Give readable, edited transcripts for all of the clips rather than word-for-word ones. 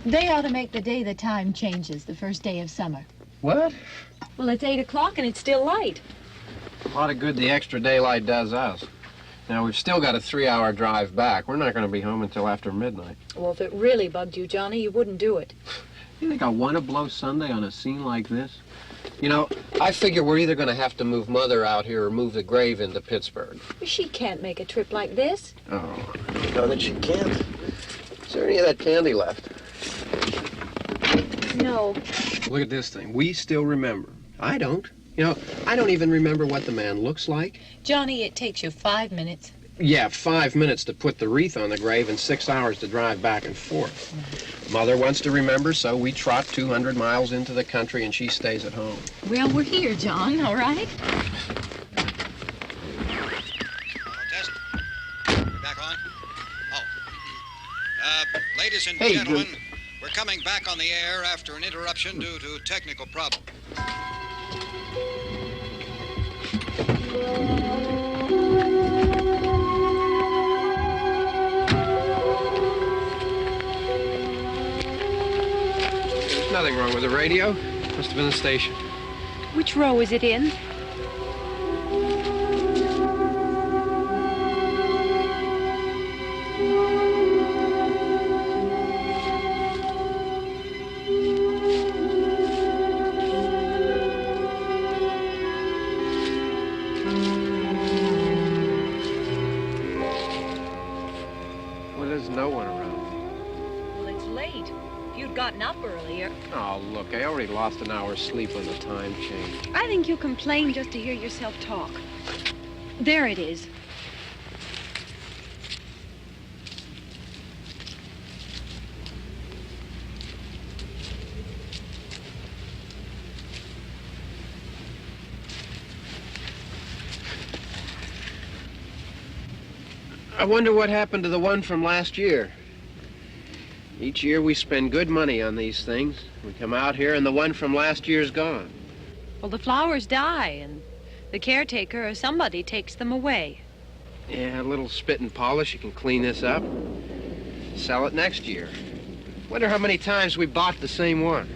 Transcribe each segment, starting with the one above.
They ought to make the day the time changes, the first day of summer. What? Well, it's 8 o'clock and it's still light. A lot of good the extra daylight does us. Now, we've still got a 3-hour drive back. We're not going to be home until after midnight. Well, if it really bugged you, Johnny, you wouldn't do it. You think I want to blow Sunday on a scene like this? You know, I figure we're either going to have to move Mother out here or move the grave into Pittsburgh. She can't make a trip like this. Oh, you know that she can't. Is there any of that candy left? No. Look at this thing. We still remember. I don't. You know, I don't even remember what the man looks like. Johnny, it takes you 5 minutes. Yeah, 5 minutes to put the wreath on the grave and 6 hours to drive back and forth. Mother wants to remember, so we trot 200 miles into the country and she stays at home. Well, we're here, John, all right? Test. We're back on? Oh. Ladies and gentlemen, we're coming back on the air after an interruption due to technical problem. There's nothing wrong with the radio. Must have been the station. Which row is it in? Well, there's no one around. Well, it's late. If you'd gotten up earlier. Oh, look, I already lost an hour's sleep on the time change. I think you complain just to hear yourself talk. There it is. I wonder what happened to the one from last year. Each year we spend good money on these things. We come out here and the one from last year's gone. Well, the flowers die, and the caretaker or somebody takes them away. Yeah, a little spit and polish, you can clean this up. Sell it next year. Wonder how many times we bought the same one.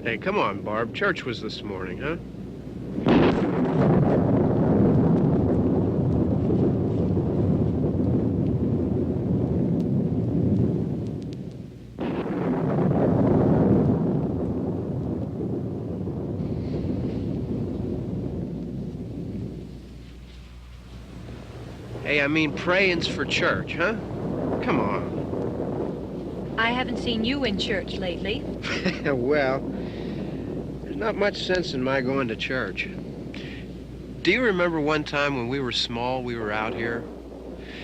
Hey, come on, Barb. Church was this morning, huh? Hey, I mean praying's for church, huh? Come on. I haven't seen you in church lately. Well, there's not much sense in my going to church. Do you remember one time when we were small, we were out here?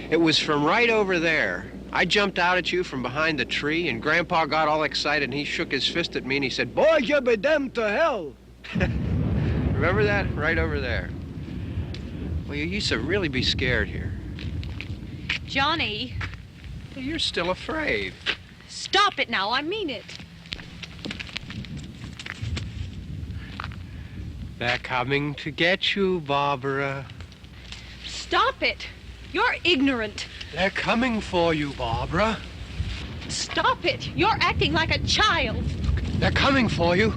It was from right over there. I jumped out at you from behind the tree, and Grandpa got all excited, and he shook his fist at me, and he said, "Boy, you be damned to hell." Remember that? Right over there. Well, you used to really be scared here. Johnny, You're still afraid. stop it now. I mean it. They're coming to get you, Barbara. Stop it. You're ignorant. They're coming for you, Barbara. Stop it. You're acting like a child. They're coming for you.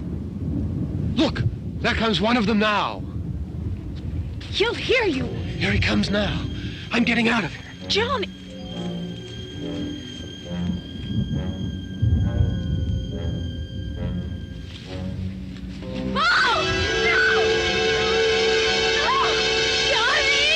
Look, there comes one of them now. He'll hear you. Here he comes now. I'm getting out of here. Johnny. Oh! No! No! Johnny!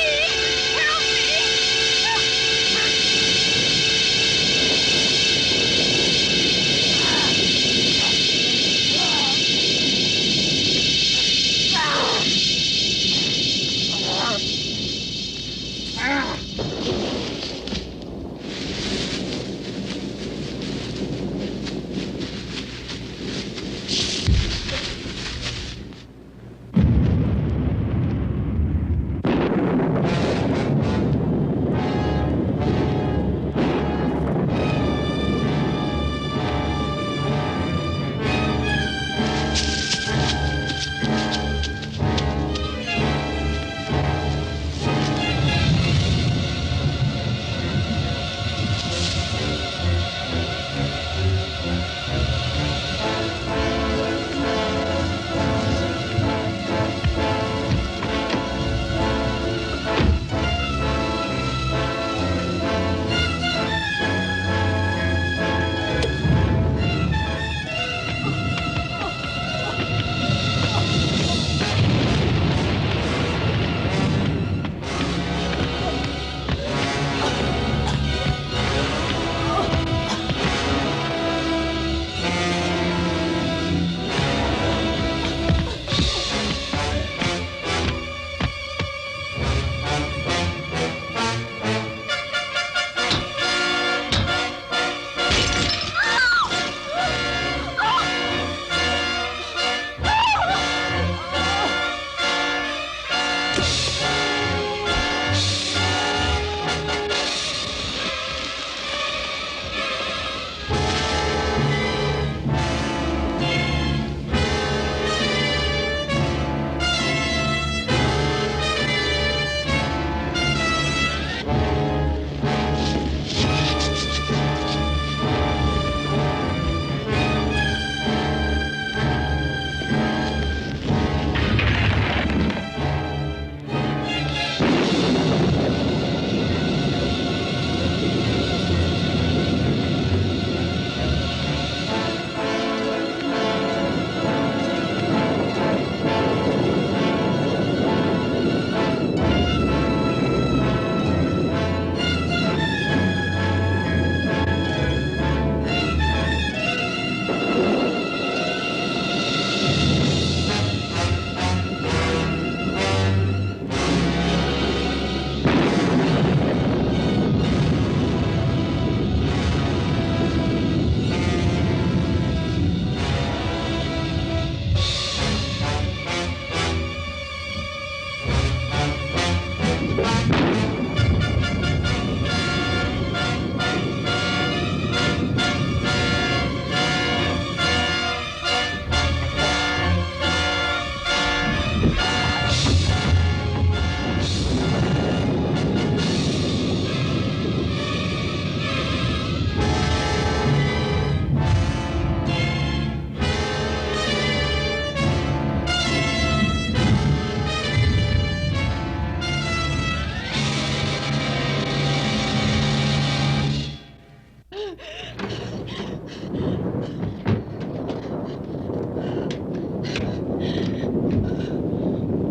Help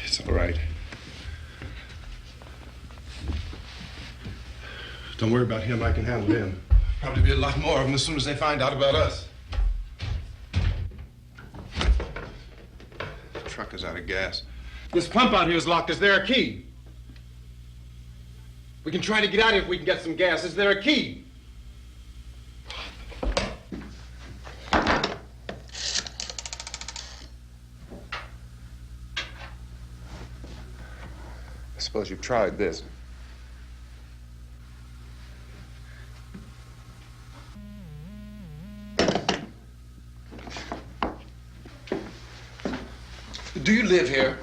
It's all right. Don't worry about him. I can handle him. Probably be a lot more of them as soon as they find out about us. The truck is out of gas. This pump out here is locked. Is there a key? We can try to get out of here if we can get some gas. Is there a key? I suppose you've tried this. Do you live here?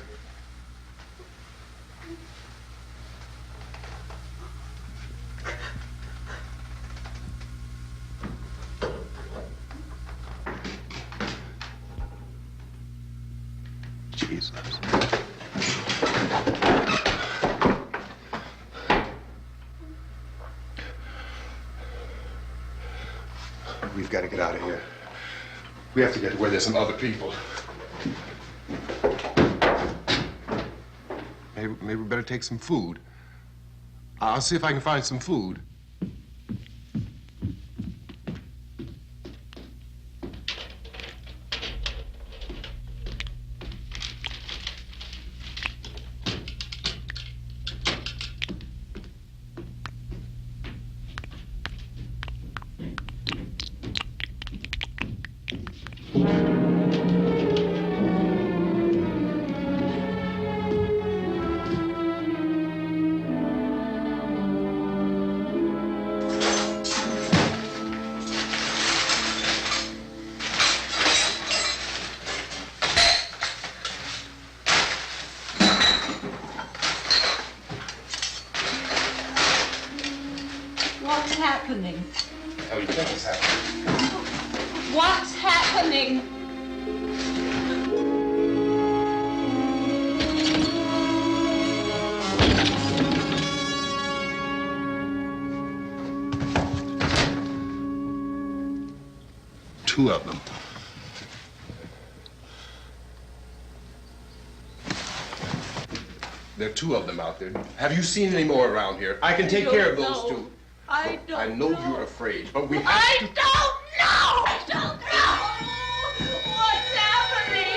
Jesus. We've got to get out of here. We have to get to where there's some other people. Maybe we better take some food. I'll see if I can find some food. What's happening? How do you think it's happening? What's happening? Two of them. There are two of them out there. Have you seen any more around here? I can take care of those two. I don't I know know. you're afraid, but we have I to... don't know! I don't know! What's happening?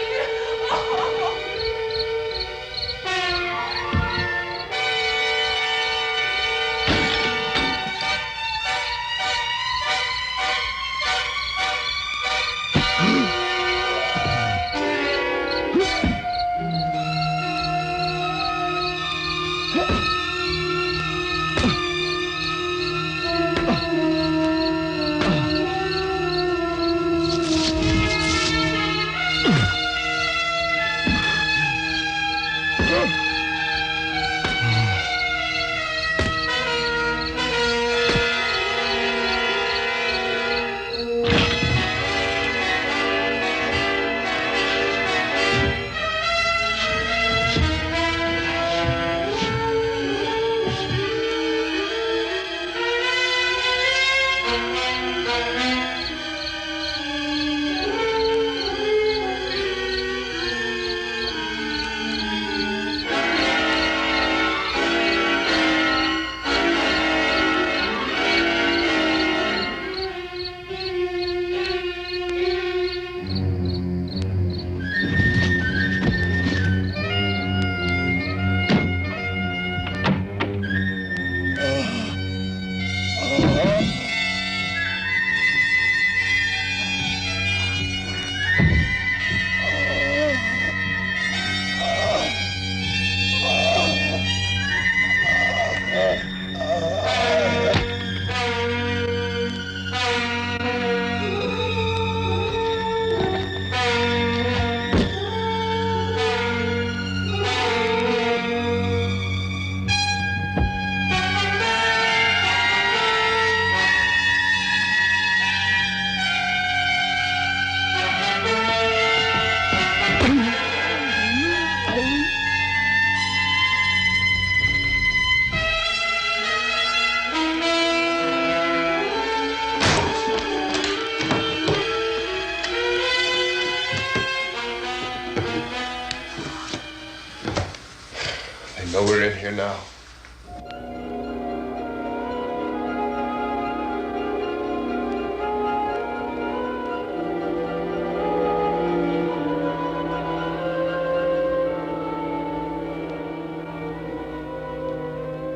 I know we're in here now.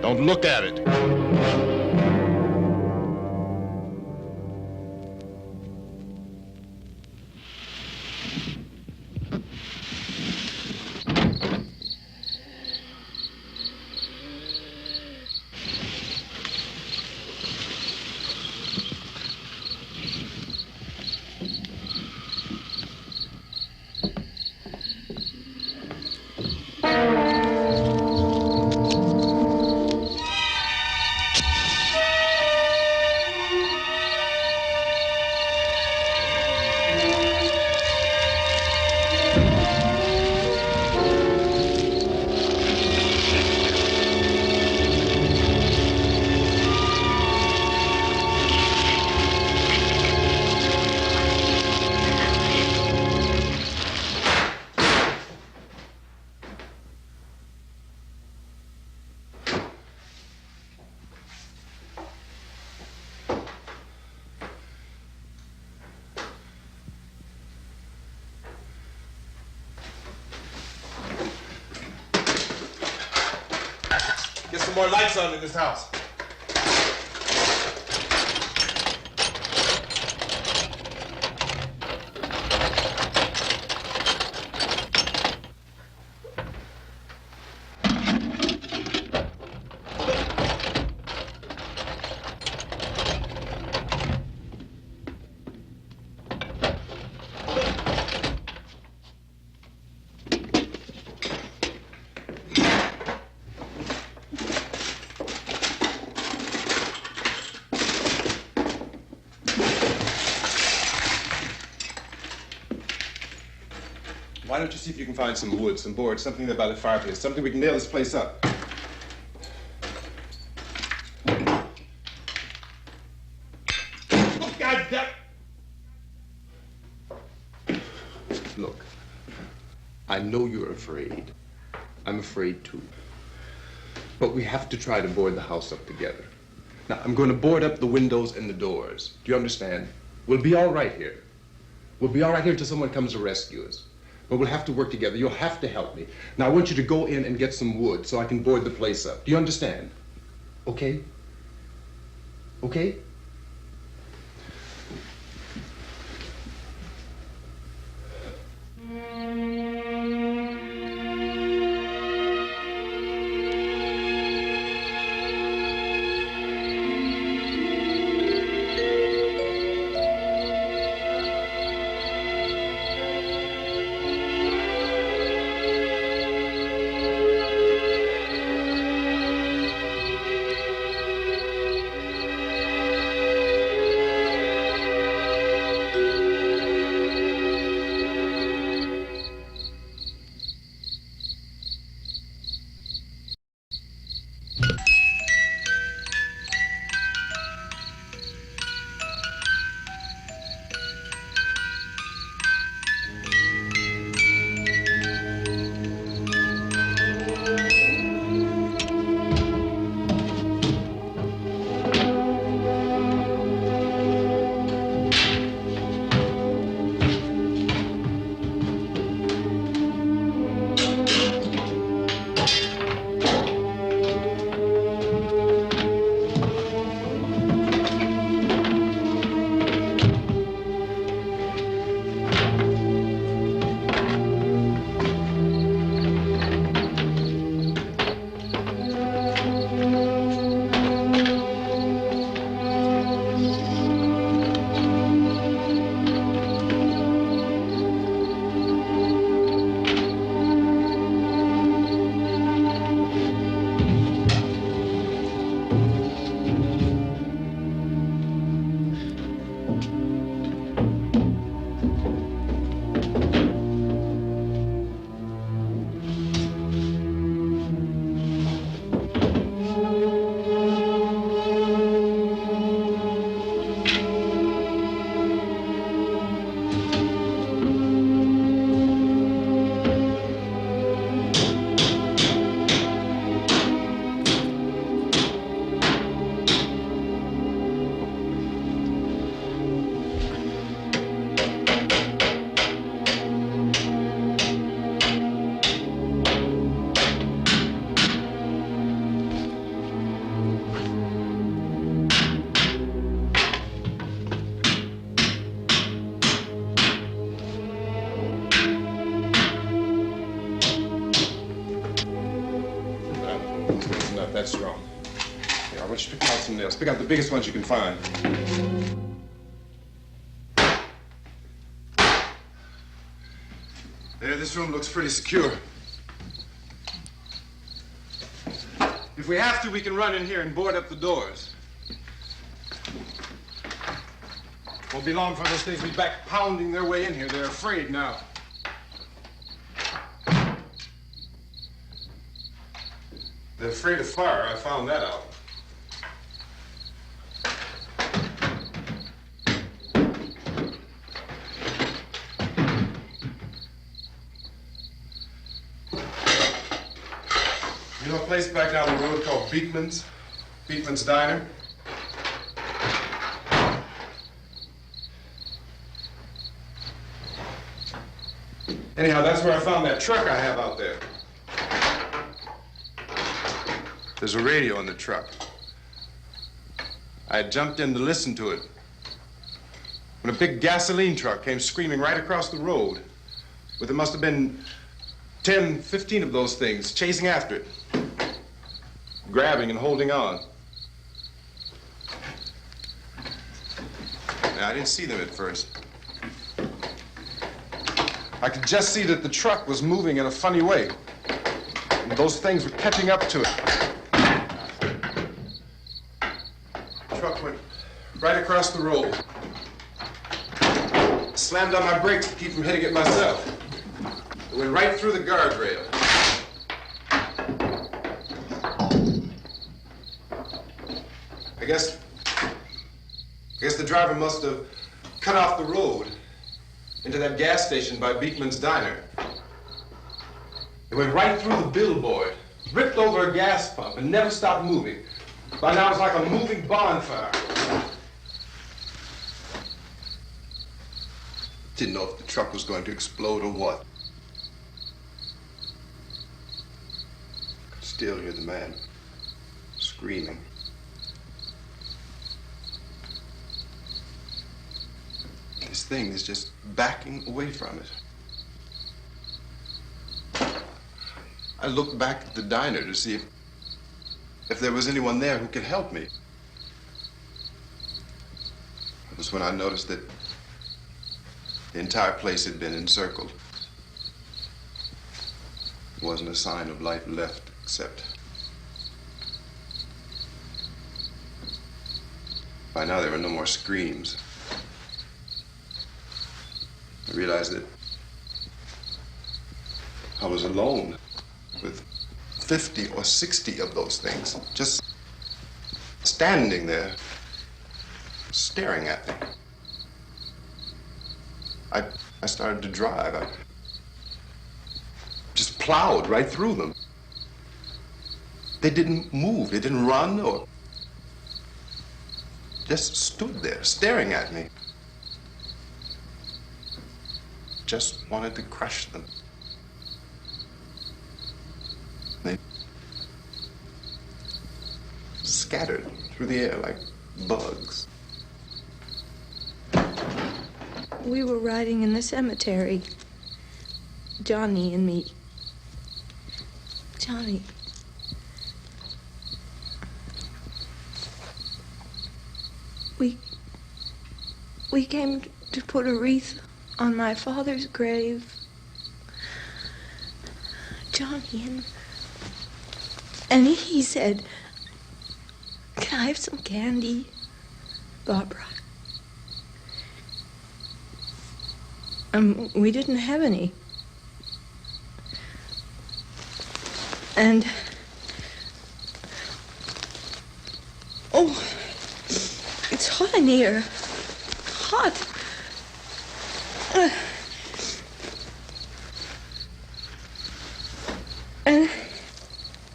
Don't look at it. Get some more lights on in this house. Why don't you see if you can find some wood, some boards, something there by the fireplace, something we can nail this place up. Oh, God damn! Look, I know you're afraid. I'm afraid too. But we have to try to board the house up together. Now, I'm going to board up the windows and the doors. Do you understand? We'll be all right here. We'll be all right here until someone comes to rescue us. But we'll have to work together. You'll have to help me. Now, I want you to go in and get some wood so I can board the place up. Do you understand? Okay? Okay? not that strong. Here, I want you to pick out some nails. Pick out the biggest ones you can find. There, this room looks pretty secure. If we have to, we can run in here and board up the doors. Won't be long for those things to be back pounding their way in here. They're afraid now. They're afraid of fire. I found that out. You know a place back down the road called Beekman's? Beekman's Diner? Anyhow, that's where I found that truck I have out there. There's a radio in the truck. I had jumped in to listen to it when a big gasoline truck came screaming right across the road. But there must have been 10, 15 of those things chasing after it, grabbing and holding on. Now, I didn't see them at first. I could just see that the truck was moving in a funny way, and those things were catching up to it. The truck went right across the road. Slammed on my brakes to keep from hitting it myself. It went right through the guardrail. I guess the driver must have cut off the road into that gas station by Beekman's Diner. It went right through the billboard, ripped over a gas pump, and never stopped moving. By now, it's like a moving bonfire. Didn't know if the truck was going to explode or what. Could still hear the man screaming. This thing is just backing away from it. I looked back at the diner to see if there was anyone there who could help me. It was when I noticed that the entire place had been encircled. There wasn't a sign of life left except by now there were no more screams. I realized that I was alone with 50 or 60 of those things, just standing there, staring at me. I started to drive. I just plowed right through them. They didn't move, they didn't run or just stood there, staring at me. Just wanted to crush them. They scattered through the air like bugs. We were riding in the cemetery, Johnny and me. Johnny. We came to put a wreath on my father's grave. Johnny, and he said, "Can I have some candy, Barbara?" We didn't have any. And oh, it's hot in here. Hot.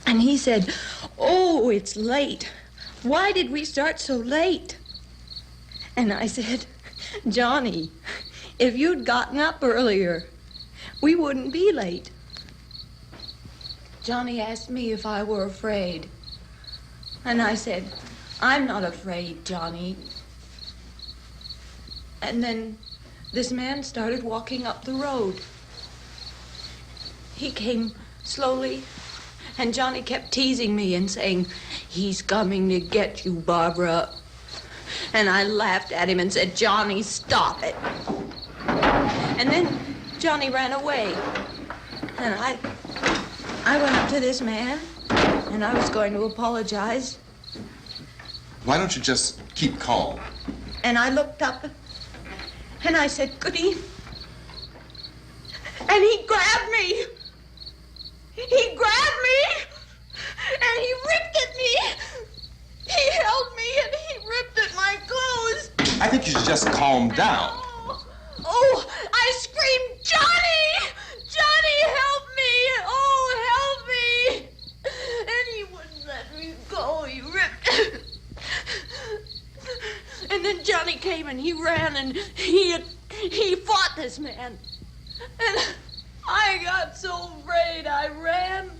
And he said, "Oh, it's late. Why did we start so late?" And I said, "Johnny, if you'd gotten up earlier, we wouldn't be late." Johnny asked me if I were afraid. And I said, "I'm not afraid, Johnny." And then this man started walking up the road. He came slowly And Johnny kept teasing me and saying, "He's coming to get you, Barbara." And I laughed at him and said, "Johnny, stop it." And then Johnny ran away. And I went up to this man, and I was going to apologize. Why don't you just keep calm? And I looked up, and I said, "Goody." And he grabbed me. He grabbed me, and he ripped at me. He held me, and he ripped at my clothes. I think you should just calm down. Oh, I screamed, "Johnny! Johnny, help me! Oh, help me!" And he wouldn't let me go. He ripped. And then Johnny came and he ran and he fought this man. And I got so afraid. I ran.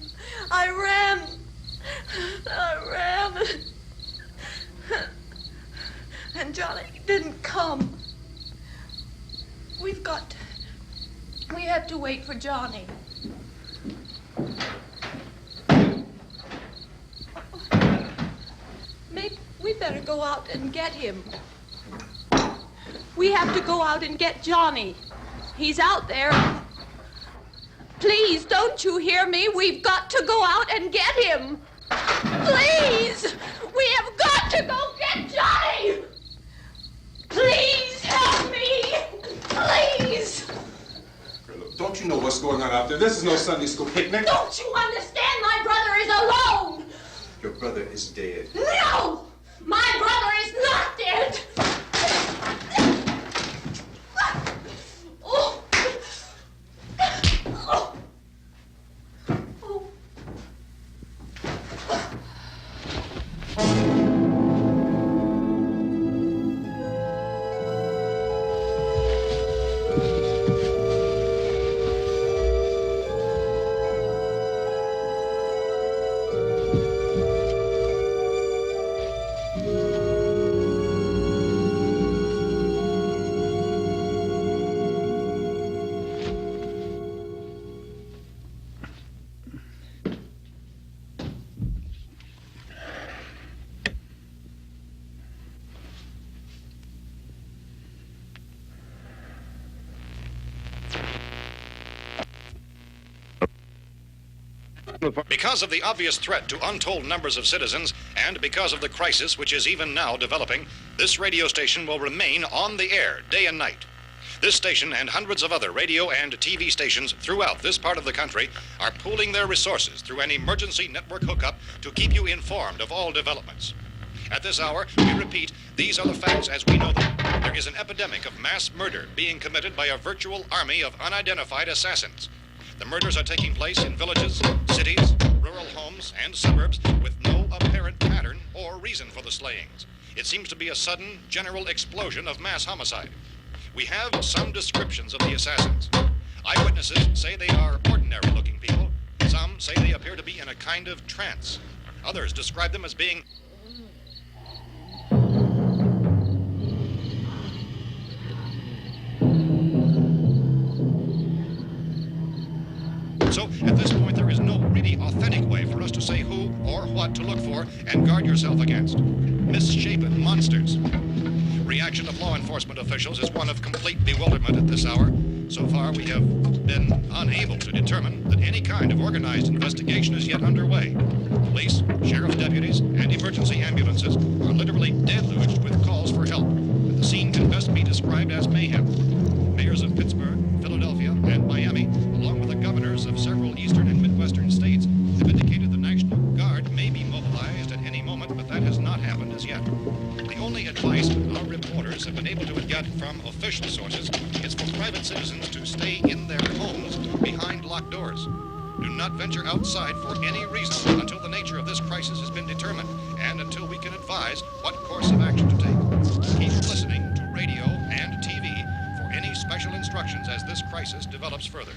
And Johnny didn't come. We have to wait for Johnny. Maybe we better go out and get him. We have to go out and get Johnny. He's out there. Please, don't you hear me? We've got to go out and get him. Please! We have got to go get Johnny! Please help me! Please! Look, don't you know what's going on out there? This is no Sunday school picnic. Don't you understand? My brother is alone! Your brother is dead. No! My brother is not dead! Oh. Oh. Oh. Because of the obvious threat to untold numbers of citizens, and because of the crisis which is even now developing, this radio station will remain on the air day and night. This station and hundreds of other radio and TV stations throughout this part of the country are pooling their resources through an emergency network hookup to keep you informed of all developments. At this hour, we repeat, these are the facts as we know them. There is an epidemic of mass murder being committed by a virtual army of unidentified assassins. The murders are taking place in villages, cities, rural homes, and suburbs with no apparent pattern or reason for the slayings. It seems to be a sudden, general explosion of mass homicide. We have some descriptions of the assassins. Eyewitnesses say they are ordinary-looking people. Some say they appear to be in a kind of trance. Others describe them as being So, at this point, there is no really authentic way for us to say who or what to look for and guard yourself against. Misshapen monsters. Reaction of law enforcement officials is one of complete bewilderment at this hour. So far, we have been unable to determine that any kind of organized investigation is yet underway. Police, sheriff's deputies, and emergency ambulances are literally deluged with calls for help, and the scene can best be described as mayhem. Mayors of Pittsburgh, Philadelphia, and Miami, along with the governors of several eastern and midwestern states, have indicated the National Guard may be mobilized at any moment, but that has not happened as yet. The only advice our reporters have been able to get from official sources is for private citizens to stay in their homes behind locked doors. Do not venture outside for any reason until the nature of this crisis has been determined and until we can advise what course of action to take. Keep listening to radio and TV for any special instructions as this crisis develops further.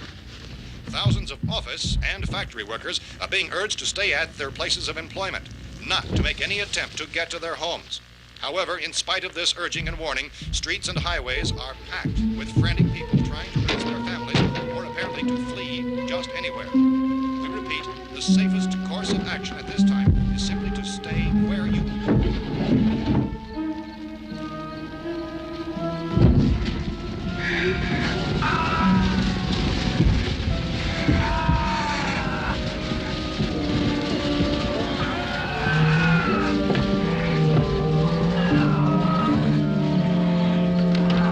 Thousands of office and factory workers are being urged to stay at their places of employment, not to make any attempt to get to their homes. However, in spite of this urging and warning, streets and highways are packed with frantic people trying to raise their families or apparently to flee just anywhere. We repeat, the safest course course of action at this time is simply to stay where you are.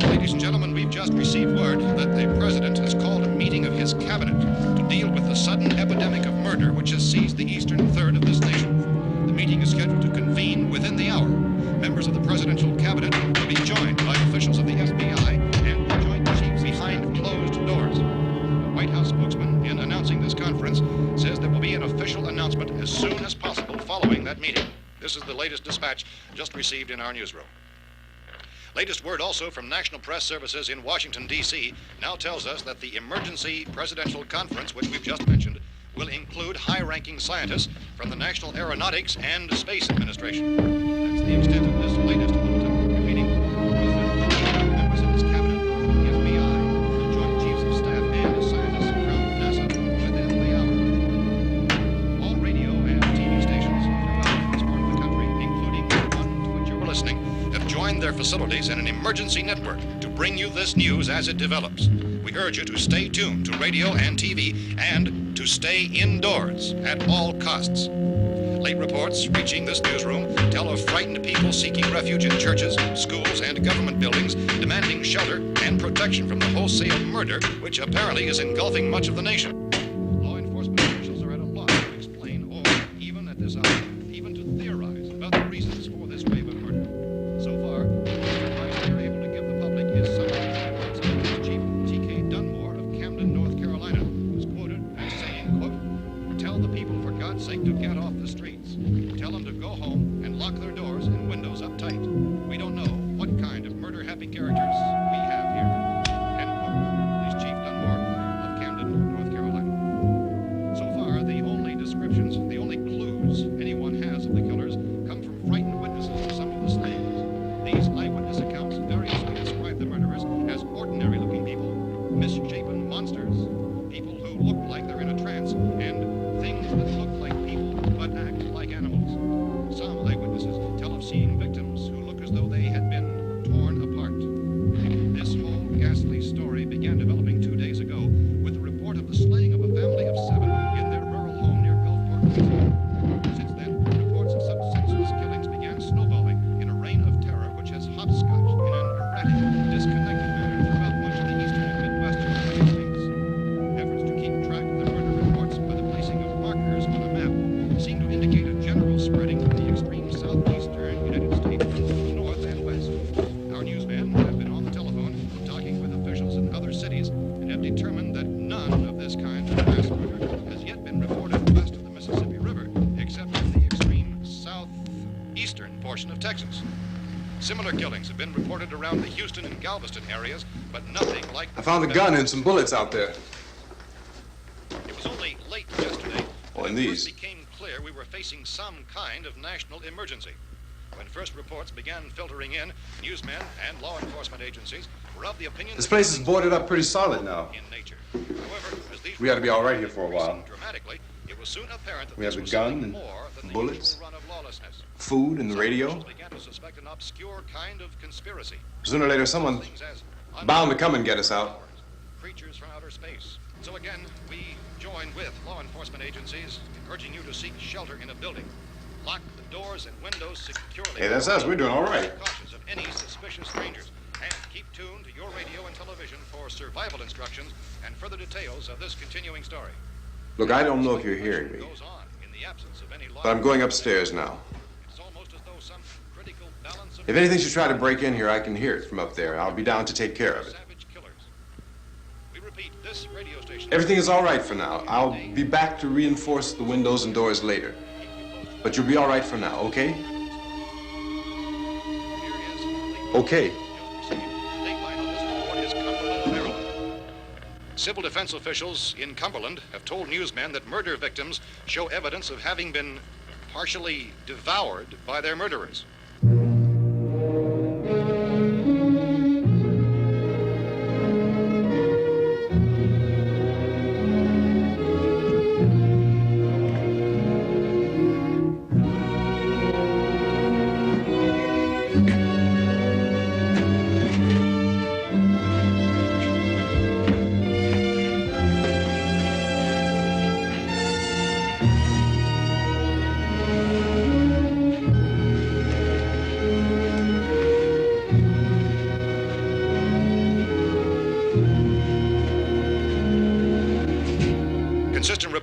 Ladies and gentlemen, we've just received word that the president has called a meeting of his cabinet to deal with the sudden epidemic of murder which has seized the eastern third of this nation. The meeting is scheduled to convene within the hour. Members of the presidential cabinet will be joined by officials of the FBI and joint chiefs behind closed doors. The White House spokesman, in announcing this conference, says there will be an official announcement as soon as possible following that meeting. This is the latest dispatch just received in our newsroom. Latest word also from National Press Services in Washington, D.C. now tells us that the emergency presidential conference, which we've just mentioned, will include high-ranking scientists from the National Aeronautics and Space Administration. That's the extent of this latest bulletin. Meeting members of his cabinet, the FBI, the Joint Chiefs of Staff, and scientists from NASA within the hour. All radio and TV stations throughout this part of the country, including the one to which you're listening, have joined their facilities in an emergency network to bring you this news as it develops. We urge you to stay tuned to radio and TV and to stay indoors at all costs. Late reports reaching this newsroom tell of frightened people seeking refuge in churches, schools, and government buildings, demanding shelter and protection from the wholesale murder which apparently is engulfing much of the nation. Law enforcement officials are at a loss to explain or, even at this hour, even to theorize about the reasons for this wave of murder. So far, the advice we are able to give the public is something Chief T.K. Dunmore of Camden, North Carolina, was quoted as saying, quote, "Tell the people, for God's sake, to get off the streets. Tell them to go home and lock their doors and windows up tight. We don't know what kind of murder-happy characters we have here." End quote. This Chief Dunmore of Camden, North Carolina. So far, the only descriptions, the only clues anyone has of the killers come from frightened witnesses of some of the slayings. These eyewitness accounts variously describe the murderers as ordinary-looking people, misshapen monsters, people who look like they're in a trance, and things that look like people but act like animals. Some eyewitnesses tell of seeing victims who look as though they had been torn apart. This whole ghastly story began developing 2 days ago with the report of the slaying of a family of 7 in their rural home near Gulfport, Louisiana. Since then, reports of such senseless killings began snowballing in a reign of terror which has hopscotched in an erratic, disconnected manner throughout much of the eastern and midwestern United States. Efforts to keep track of the murder reports by the placing of markers on a map seem to indicate a general spreading from the extreme southeastern United States to the north and west. Our newsmen have been on the telephone talking with officials in other cities and have determined that none of this kind of mass murder has yet been reported west of the Mississippi River, except in the extreme southeastern portion of Texas. Similar killings have been reported around the Houston and Galveston areas, but nothing like... I found a gun and some bullets out there. It was only late yesterday Oh, that and it first these. became clear we were facing some kind of national emergency. When first reports began filtering in, newsmen and law enforcement agencies were of the opinion This that place is killings boarded up pretty solid now. in nature. However, as these We ought to be all right here for a while. increased dramatically, it was soon apparent that We have this a was gun something and more than the bullets. usual run of lawlessness. Food and the Some radio. officials began to suspect an obscure kind of conspiracy. Sooner or later, someone Things as bound to come and get us out. creatures from outer space. So again, we join with law enforcement agencies in urging you to seek shelter in a building. Lock the doors and windows securely. Hey, that's us. We're doing all right. Be cautious of any suspicious strangers. And keep tuned to your radio and television for survival instructions and further details of this continuing story. Look, I don't know if you're hearing me, Goes on in the absence of any law. but I'm going upstairs now. It's almost as though some critical balance of If anything should try to break in here, I can hear it from up there. I'll be down to take care of it. savage killers. We repeat, this radio station. Everything is all right for now. I'll be back to reinforce the windows and doors later. But you'll be all right for now, okay? Okay. Civil defense officials in Cumberland have told newsmen that murder victims show evidence of having been partially devoured by their murderers.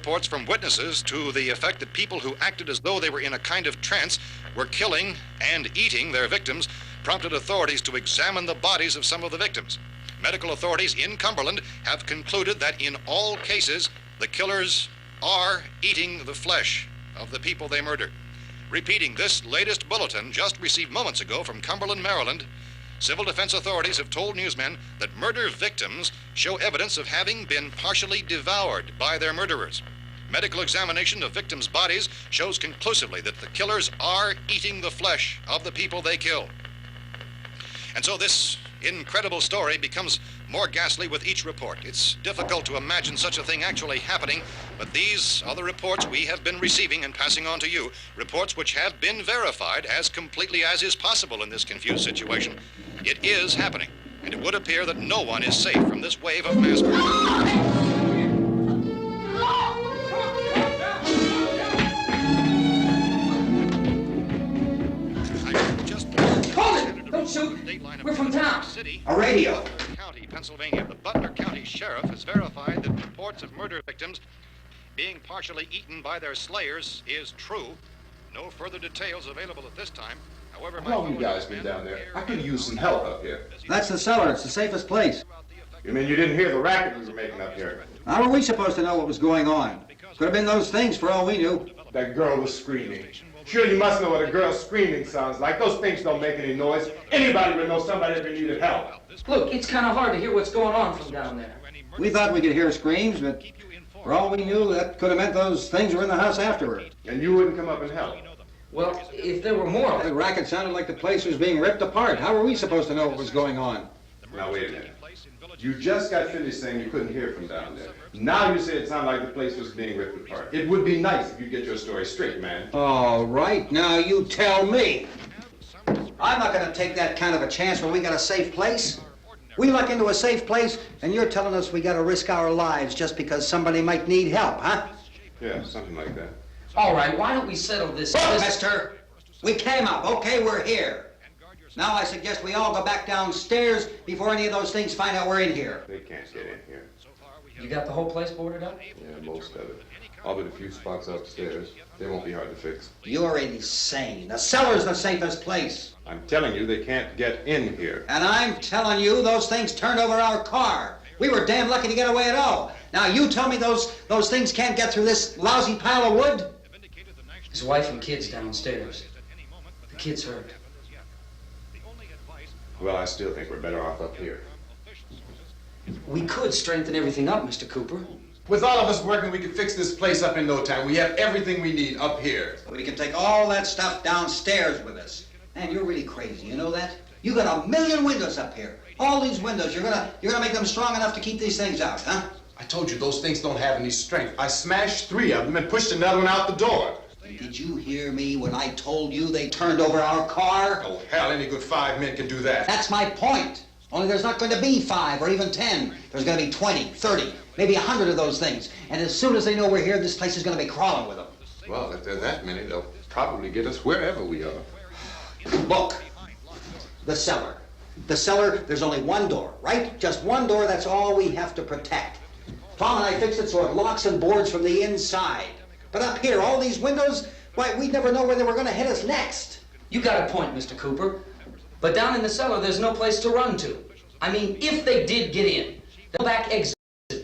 reports from witnesses to the effect that people who acted as though they were in a kind of trance were killing and eating their victims prompted authorities to examine the bodies of some of the victims. Medical authorities in Cumberland have concluded that in all cases, the killers are eating the flesh of the people they murdered. Repeating this latest bulletin just received moments ago from Cumberland, Maryland, civil defense authorities have told newsmen that murder victims show evidence of having been partially devoured by their murderers. Medical examination of victims' bodies shows conclusively that the killers are eating the flesh of the people they kill. And so this incredible story becomes more ghastly with each report. It's difficult to imagine such a thing actually happening, but these are the reports we have been receiving and passing on to you, reports which have been verified as completely as is possible in this confused situation. It is happening, and it would appear that no one is safe from this wave of mass murder. Don't shoot! We're from town. A radio. County, Pennsylvania. The Butler County Sheriff has verified that reports of murder victims being partially eaten by their slayers is true. No further details available at this time. However, How long you guys been down there? I could use some help up here. That's the cellar. It's the safest place. You mean you didn't hear the racket we were making up here? How were we supposed to know what was going on? Could have been those things for all we knew. That girl was screaming. Sure, you must know what a girl screaming sounds like. Those things don't make any noise. Anybody would know somebody ever needed help. Look, it's kind of hard to hear what's going on from down there. We thought we could hear screams, but for all we knew, that could have meant those things were in the house afterward. And you wouldn't come up and help? Well, if there were more... The racket sounded like the place was being ripped apart. How were we supposed to know what was going on? Now, wait a minute. You just got finished saying you couldn't hear from down there. Now you say it sounded like the place was being ripped apart. It would be nice if you get your story straight, man. All right, now you tell me. I'm not going to take that kind of a chance when we got a safe place. We luck into a safe place, and you're telling us we got to risk our lives just because somebody might need help, huh? Yeah, something like that. All right, why don't we settle this... Look, mister, we came up. Okay, we're here. Now I suggest we all go back downstairs before any of those things find out we're in here. They can't get in here. You got the whole place boarded up? Yeah, most of it. All but a few spots upstairs. They won't be hard to fix. You're insane. The cellar's the safest place. I'm telling you, they can't get in here. And I'm telling you, those things turned over our car. We were damn lucky to get away at all. Now you tell me those things can't get through this lousy pile of wood? His wife and kids downstairs. The kids hurt. Well, I still think we're better off up here. We could strengthen everything up, Mr. Cooper. With all of us working, we could fix this place up in no time. We have everything we need up here. We can take all that stuff downstairs with us. Man, you're really crazy, you know that? You got 1,000,000 windows up here. All these windows, you're gonna make them strong enough to keep these things out, huh? I told you, those things don't have any strength. I smashed 3 of them and pushed another one out the door. Did you hear me when I told you they turned over our car? Oh, hell, any good 5 men can do that. That's my point. Only there's not going to be 5 or even 10. There's going to be 20, 30, maybe 100 of those things. And as soon as they know we're here, this place is going to be crawling with them. Well, if there are that many, they'll probably get us wherever we are. Look, the cellar. The cellar, there's only one door, right? Just one door, that's all we have to protect. Tom and I fixed it so it locks and boards from the inside. But up here, all these windows, why, we'd never know where they were going to hit us next. You got a point, Mr. Cooper. But down in the cellar, there's no place to run to. I mean, if they did get in, the back exit,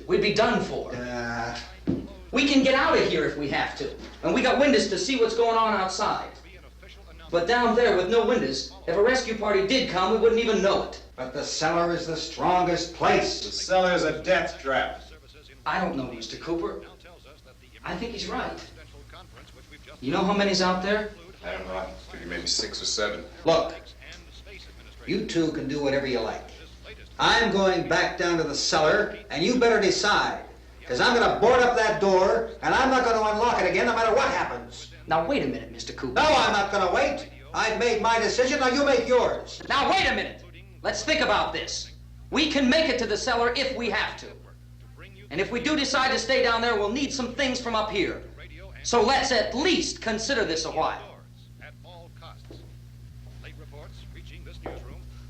we'd be done for. We can get out of here if we have to. And we got windows to see what's going on outside. But down there with no windows, if a rescue party did come, we wouldn't even know it. But the cellar is the strongest place. The cellar is a death trap. I don't know, Mr. Cooper. I think he's right. You know how many's out there? I don't know. I figure maybe 6 or 7. Look, you two can do whatever you like. I'm going back down to the cellar, and you better decide. Because I'm going to board up that door, and I'm not going to unlock it again no matter what happens. Now, wait a minute, Mr. Cooper. No, I'm not going to wait. I've made my decision, now you make yours. Now, wait a minute. Let's think about this. We can make it to the cellar if we have to. And if we do decide to stay down there, we'll need some things from up here. So let's at least consider this a while.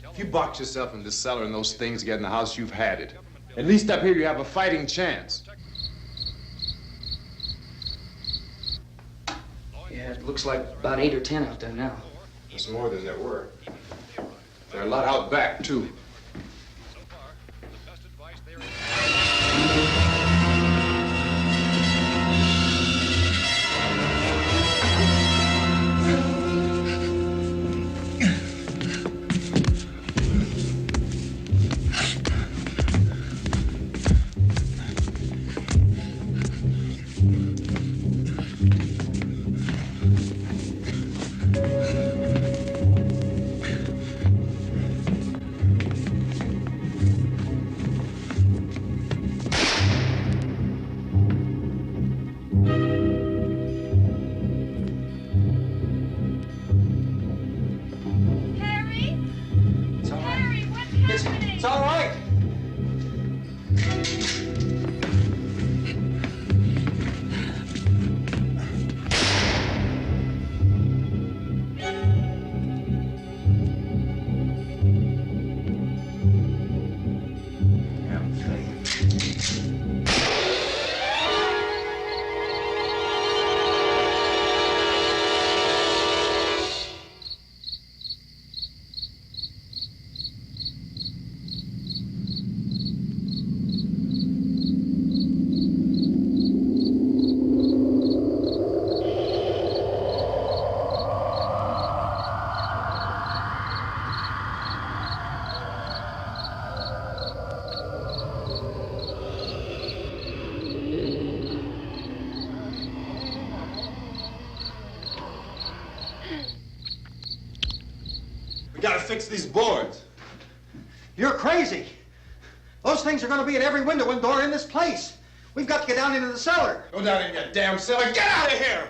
If you box yourself in this cellar and those things get in the house, you've had it. At least up here you have a fighting chance. Yeah, it looks like about 8 or 10 out there now. There's more than there were. There are a lot out back, too. It's all right. We gotta fix these boards. You're crazy. Those things are going to be in every window and door in this place. We've got to get down into the cellar. Go down in that damn cellar. Get out of here!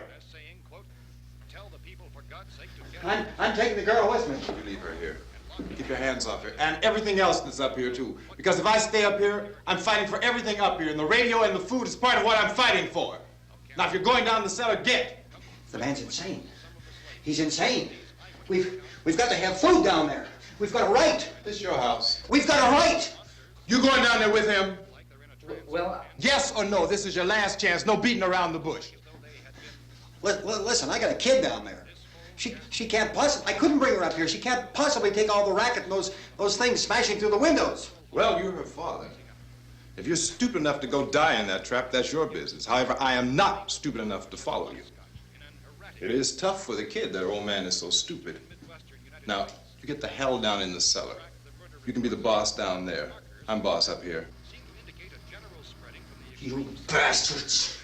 I'm taking the girl with me. You leave her here. Keep your hands off her. And everything else that's up here, too. Because if I stay up here, I'm fighting for everything up here. And the radio and the food is part of what I'm fighting for. Now, if you're going down the cellar, get. The man's insane. He's insane. We've got to have food down there. We've got a right. This is your house. We've got a right. You going down there with him? Well, Yes or no? This is your last chance. No beating around the bush. Listen, I got a kid down there. She can't possibly. I couldn't bring her up here. She can't possibly take all the racket and those things smashing through the windows. Well, you're her father. If you're stupid enough to go die in that trap, that's your business. However, I am not stupid enough to follow you. It is tough for the kid that old man is so stupid. Now, you get the hell down in the cellar. You can be the boss down there. I'm boss up here. You bastards.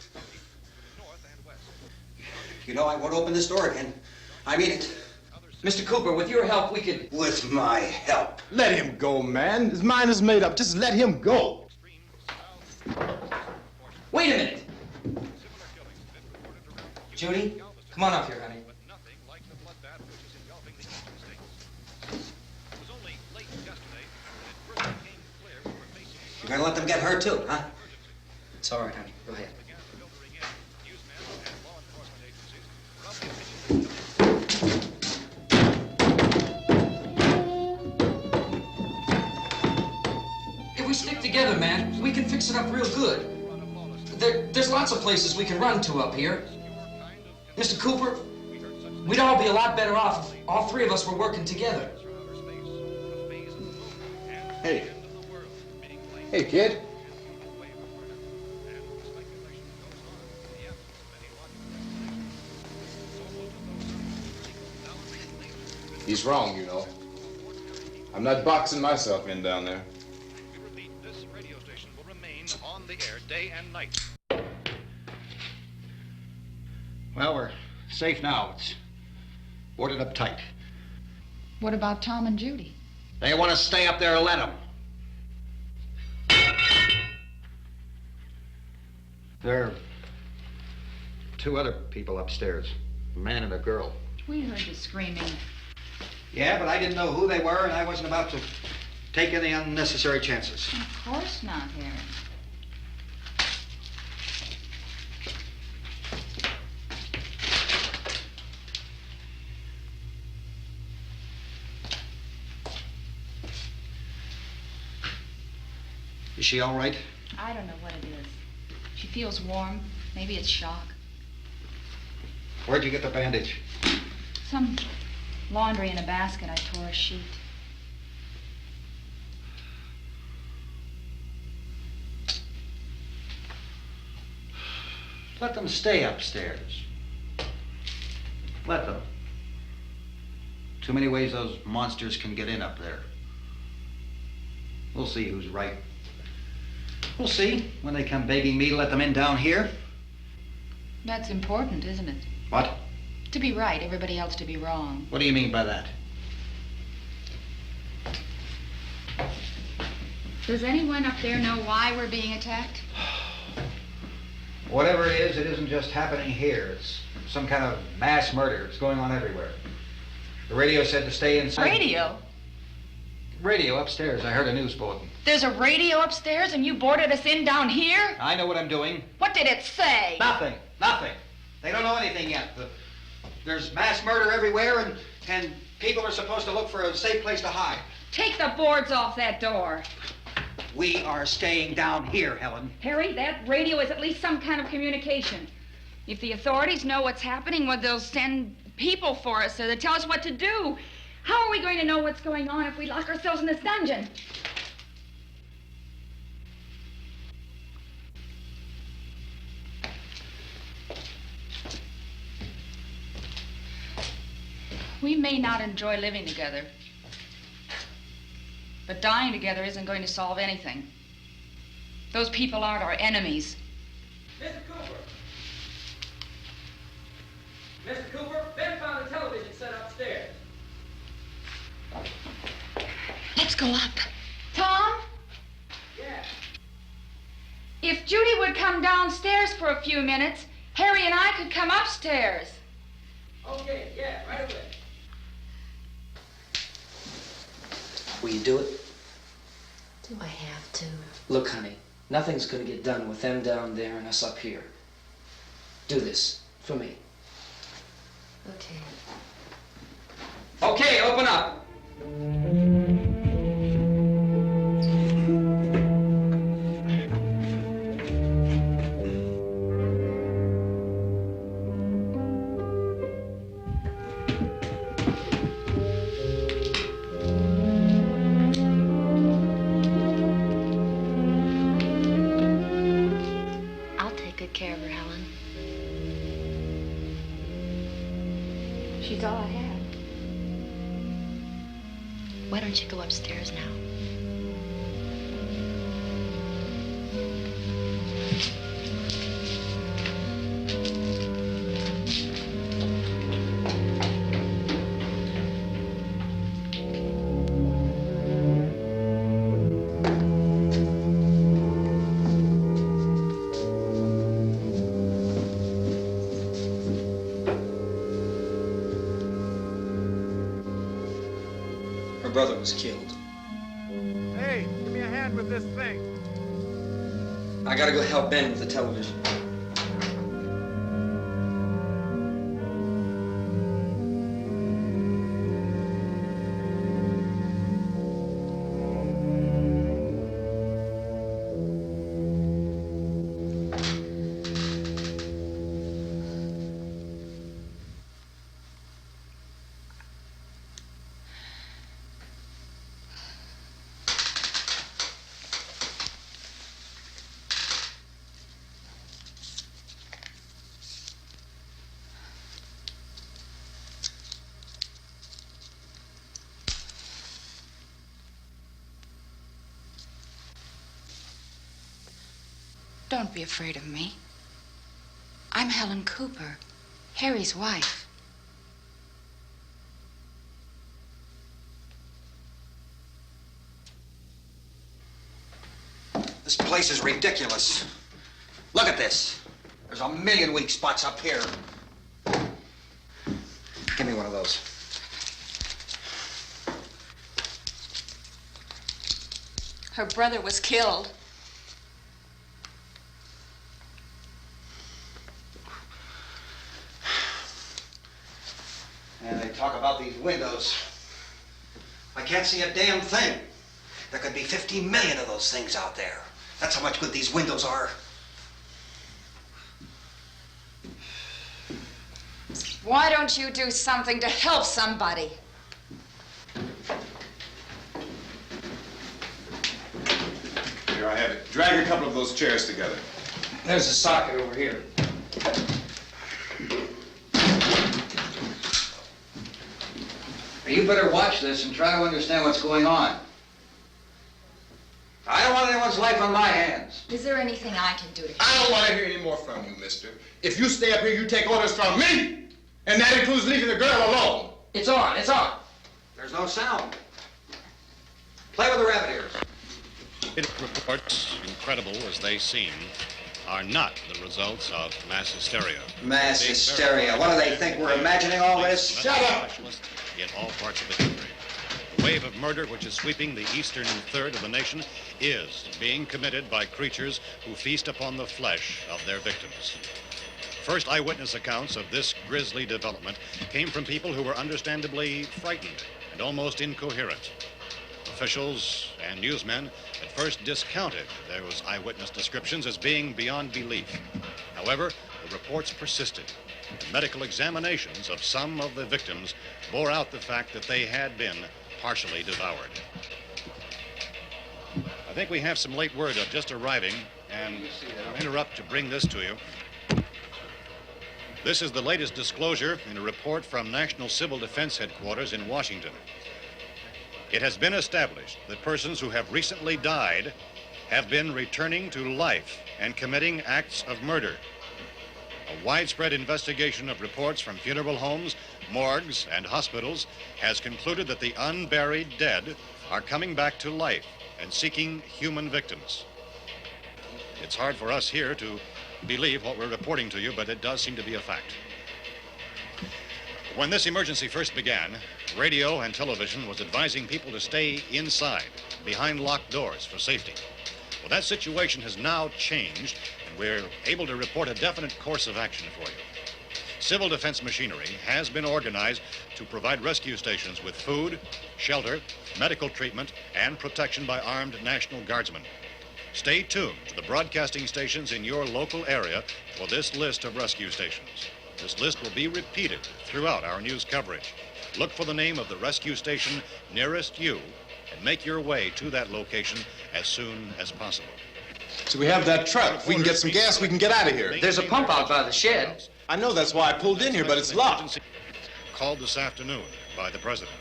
You know, I won't open this door again. I mean it. Mr. Cooper, with your help, we could... With my help. Let him go, man. His mind is made up. Just let him go. Wait a minute. Judy, come on up here, honey. You're gonna let them get hurt too, huh? It's all right, honey. Go ahead. If we stick together, man, we can fix it up real good. There's lots of places we can run to up here. Mr. Cooper, we'd all be a lot better off if all three of us were working together. Hey. Hey, kid. He's wrong, you know. I'm not boxing myself in down there. This radio station will remain on the air day and night. Well, we're safe now. It's boarded up tight. What about Tom and Judy? They want to stay up there, let them. There are two other people upstairs, a man and a girl. We heard the screaming. Yeah, but I didn't know who they were, and I wasn't about to take any unnecessary chances. Of course not, Harry. Is she all right? I don't know what it is. She feels warm. Maybe it's shock. Where'd you get the bandage? Some laundry in a basket. I tore a sheet. Let them stay upstairs. Let them. Too many ways those monsters can get in up there. We'll see who's right. We'll see when they come begging me to let them in down here. That's important, isn't it? What? To be right, everybody else to be wrong. What do you mean by that? Does anyone up there know why we're being attacked? Whatever it isn't just happening here. It's some kind of mass murder. It's going on everywhere. The radio said to stay inside. Radio? Radio upstairs. I heard a news bulletin. There's a radio upstairs and you boarded us in down here? I know what I'm doing. What did it say? Nothing. Nothing. They don't know anything yet. There's mass murder everywhere and people are supposed to look for a safe place to hide. Take the boards off that door. We are staying down here, Helen. Harry, that radio is at least some kind of communication. If the authorities know what's happening, well, they'll send people for us so they'll tell us what to do. How are we going to know what's going on if we lock ourselves in this dungeon? We may not enjoy living together, but dying together isn't going to solve anything. Those people aren't our enemies. Mr. Cooper! Mr. Cooper, Ben found a television set upstairs. Let's go up. Tom? Yeah. If Judy would come downstairs for a few minutes, Harry and I could come upstairs. Okay, yeah, right away. Will you do it? Do I have to? Look, honey, nothing's gonna get done with them down there and us up here. Do this for me. Okay. Okay, open up. I'll take good care of her, Helen. She's all I have. Why don't you go upstairs now? Her brother was killed. Hey, give me a hand with this thing. I gotta go help Ben with the television. Don't be afraid of me. I'm Helen Cooper, Harry's wife. This place is ridiculous. Look at this. There's a million weak spots up here. Give me one of those. Her brother was killed. And they talk about these windows. I can't see a damn thing. There could be 15 million of those things out there. That's how much good these windows are. Why don't you do something to help somebody? Here I have it. Drag a couple of those chairs together. There's a socket over here. You better watch this and try to understand what's going on. I don't want anyone's life on my hands. Is there anything I can do to help? I don't want to hear any more from you, mister. If you stay up here, you take orders from me. And that includes leaving the girl alone. It's on, it's on. There's no sound. Play with the rabbit ears. Reports, incredible as they seem, are not the results of mass hysteria. Mass hysteria. What do they think? We're imagining all this? Shut up! In all parts of the country. The wave of murder which is sweeping the eastern third of the nation is being committed by creatures who feast upon the flesh of their victims. First eyewitness accounts of this grisly development came from people who were understandably frightened and almost incoherent. Officials and newsmen at first discounted those eyewitness descriptions as being beyond belief. However, the reports persisted. The medical examinations of some of the victims bore out the fact that they had been partially devoured. I think we have some late word just arriving, and I'll interrupt to bring this to you. This is the latest disclosure in a report from National Civil Defense Headquarters in Washington. It has been established that persons who have recently died have been returning to life and committing acts of murder. A widespread investigation of reports from funeral homes, morgues, and hospitals has concluded that the unburied dead are coming back to life and seeking human victims. It's hard for us here to believe what we're reporting to you, but it does seem to be a fact. When this emergency first began, radio and television was advising people to stay inside, behind locked doors for safety. Well, that situation has now changed, and we're able to report a definite course of action for you. Civil defense machinery has been organized to provide rescue stations with food, shelter, medical treatment, and protection by armed National Guardsmen. Stay tuned to the broadcasting stations in your local area for this list of rescue stations. This list will be repeated throughout our news coverage. Look for the name of the rescue station nearest you and make your way to that location as soon as possible. So we have that truck. If we can get some gas, we can get out of here. There's a pump out by the shed. I know, that's why I pulled in here, but it's locked. Called this afternoon by the President.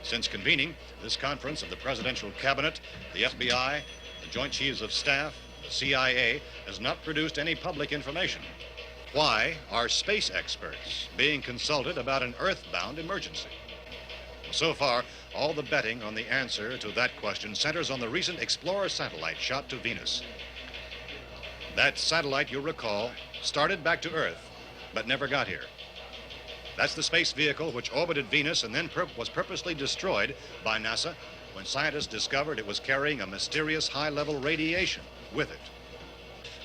Since convening this conference of the Presidential Cabinet, the FBI, the Joint Chiefs of Staff, the CIA has not produced any public information. Why are space experts being consulted about an earthbound emergency? So far, all the betting on the answer to that question centers on the recent Explorer satellite shot to Venus. That satellite, you'll recall, started back to Earth, but never got here. That's the space vehicle which orbited Venus and then was purposely destroyed by NASA when scientists discovered it was carrying a mysterious high-level radiation with it.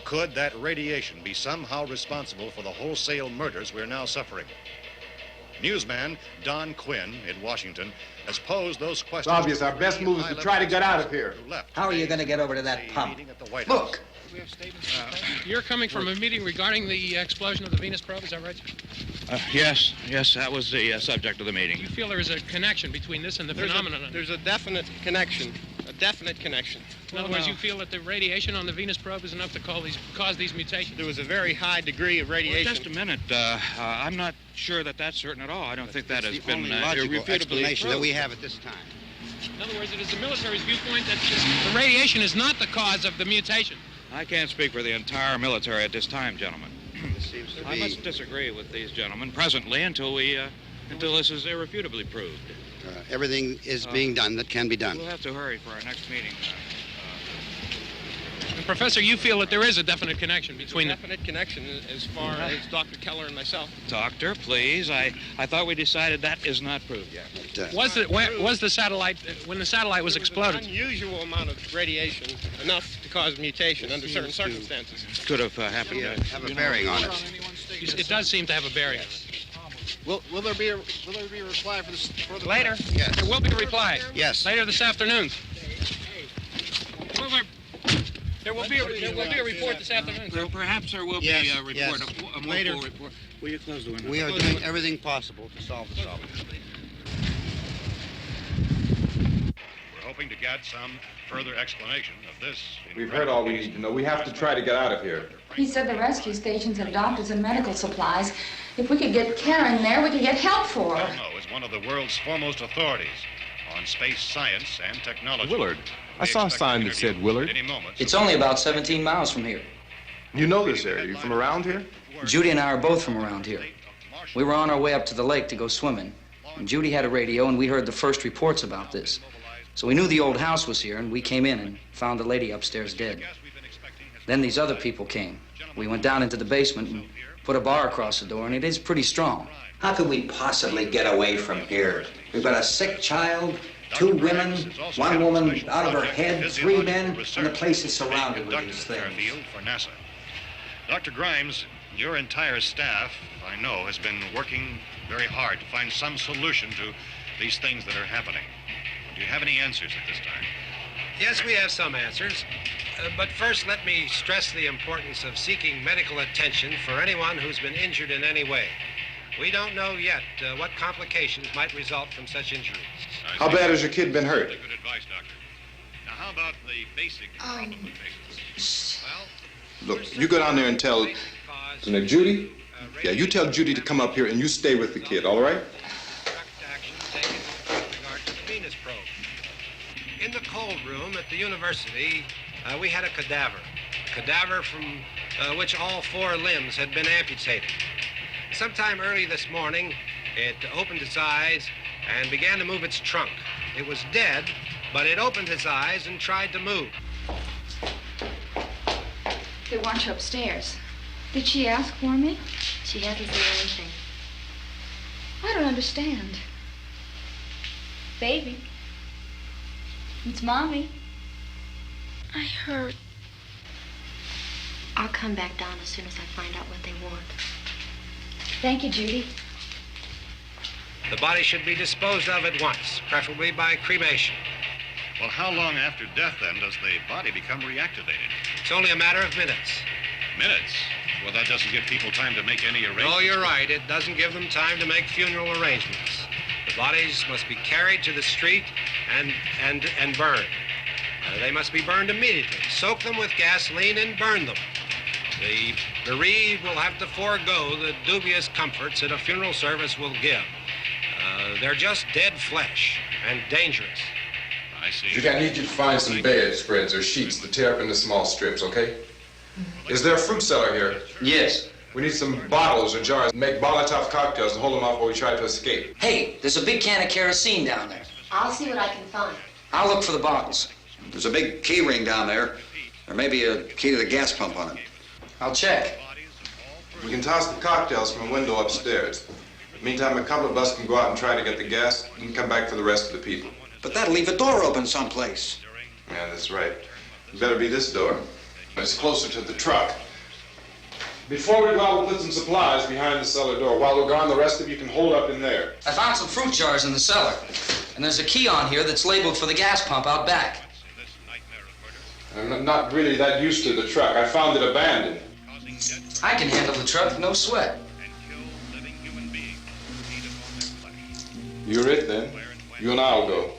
Could that radiation be somehow responsible for the wholesale murders we're now suffering? Newsman Don Quinn in Washington has posed those questions. It's obvious our best move is to try to get out of here. How are you going to get over to that pump? Look! You're coming from a meeting regarding the explosion of the Venus probe, is that right? Yes, that was the subject of the meeting. You feel there is a connection between this and the phenomenon? There's a definite connection. In other words, you feel that the radiation on the Venus probe is enough to cause these mutations? There was a very high degree of radiation. Well, just a minute. I'm not sure that that's certain at all. I don't think that has been logical irrefutably explanation proved. that we have at this time. In other words, it is the military's viewpoint that the radiation is not the cause of the mutation. I can't speak for the entire military at this time, gentlemen. This seems to I be... must disagree with these gentlemen presently until this is irrefutably proved. Everything is being done that can be done. We'll have to hurry for our next meeting. And Professor, you feel that there is a definite connection between There's a definite connection as far as Dr. Keller and myself. Doctor, please. I thought we decided that is not proved yet. Was the satellite, when the satellite was exploded? An unusual amount of radiation, enough to cause mutation under certain circumstances. Could have happened. Have a bearing on it. It does seem to have a bearing. Will there be a reply for this? Later? Yes. There will be a reply. Yes. Later this afternoon. There will be a report this afternoon, sir. Well, perhaps there will be a report, yes. a more Later. full report. Will you close the window? We are doing everything possible to solve the problem. We're hoping to get some further explanation of this. We've heard all we need to know. We have to try to get out of here. He said the rescue stations have doctors and medical supplies. If we could get care in there, we could get help for her. Romero is one of the world's foremost authorities on space science and technology. Willard. I saw a sign that said Willard. It's only about 17 miles from here. You know this area. You from around here? Judy and I are both from around here. We were on our way up to the lake to go swimming, and Judy had a radio, and we heard the first reports about this. So we knew the old house was here, and we came in and found the lady upstairs dead. Then these other people came. We went down into the basement and put a bar across the door, and it is pretty strong. How could we possibly get away from here? We've got a sick child, 2 women, 1 woman out of her head, 3 men, and the place is surrounded with these things. For NASA. Dr. Grimes, your entire staff, I know, has been working very hard to find some solution to these things that are happening. Do you have any answers at this time? Yes, we have some answers. But first, let me stress the importance of seeking medical attention for anyone who's been injured in any way. We don't know yet what complications might result from such injuries. How bad has your kid been hurt? Good advice, doctor. Now, how about the basic problem of patients? Well, Look, you go down there and tell... Judy? Yeah, you tell Judy to come up here and you stay with the kid, all right? Venus probe. In the cold room at the university, we had a cadaver from which all 4 limbs had been amputated. Sometime early this morning, it opened its eyes and began to move its trunk. It was dead, but it opened its eyes and tried to move. They want you upstairs. Did she ask for me? She hasn't said anything. I don't understand. Baby. It's Mommy. I heard. I'll come back down as soon as I find out what they want. Thank you, Judy. The body should be disposed of at once, preferably by cremation. well, how long after death, then, does the body become reactivated? It's only a matter of minutes. Minutes? Well, that doesn't give people time to make any arrangements. Oh, you're right. It doesn't give them time to make funeral arrangements. The bodies must be carried to the street and burned. They must be burned immediately. Soak them with gasoline and burn them. The bereaved will have to forego the dubious comforts that a funeral service will give. They're just dead flesh and dangerous. I see. Judy, I need you to find some bedspreads or sheets to tear up into small strips, okay? Is there a fruit cellar here? Yes. We need some bottles or jars. Make Molotov cocktails and hold them off while we try to escape. Hey, there's a big can of kerosene down there. I'll see what I can find. I'll look for the bottles. There's a big key ring down there. There may be a key to the gas pump on it. I'll check. We can toss the cocktails from a window upstairs. Meantime, a couple of us can go out and try to get the gas and come back for the rest of the people. But that'll leave a door open someplace. Yeah, that's right. It better be this door. It's closer to the truck. Before we go out, we'll put some supplies behind the cellar door. While we're gone, the rest of you can hold up in there. I found some fruit jars in the cellar. And there's a key on here that's labeled for the gas pump out back. I'm not really that used to the truck. I found it abandoned. I can handle the truck, no sweat. You're it, then. You and I'll go.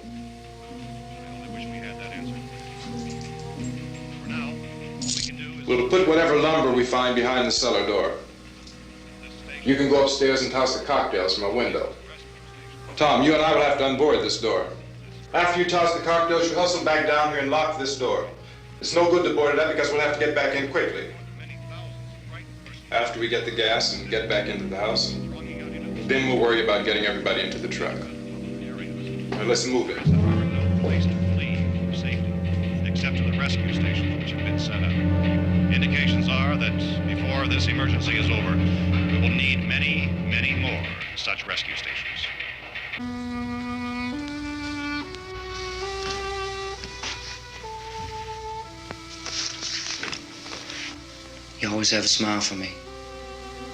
We'll put whatever lumber we find behind the cellar door. You can go upstairs and toss the cocktails from a window. Tom, you and I will have to unboard this door. After you toss the cocktails, you hustle back down here and lock this door. It's no good to board it up because we'll have to get back in quickly. After we get the gas and get back into the house, then we'll worry about getting everybody into the truck. Now let's move it. There are no place to flee for safety, except to the rescue stations which have been set up. Indications are that before this emergency is over, we will need many, many more such rescue stations. You always have a smile for me.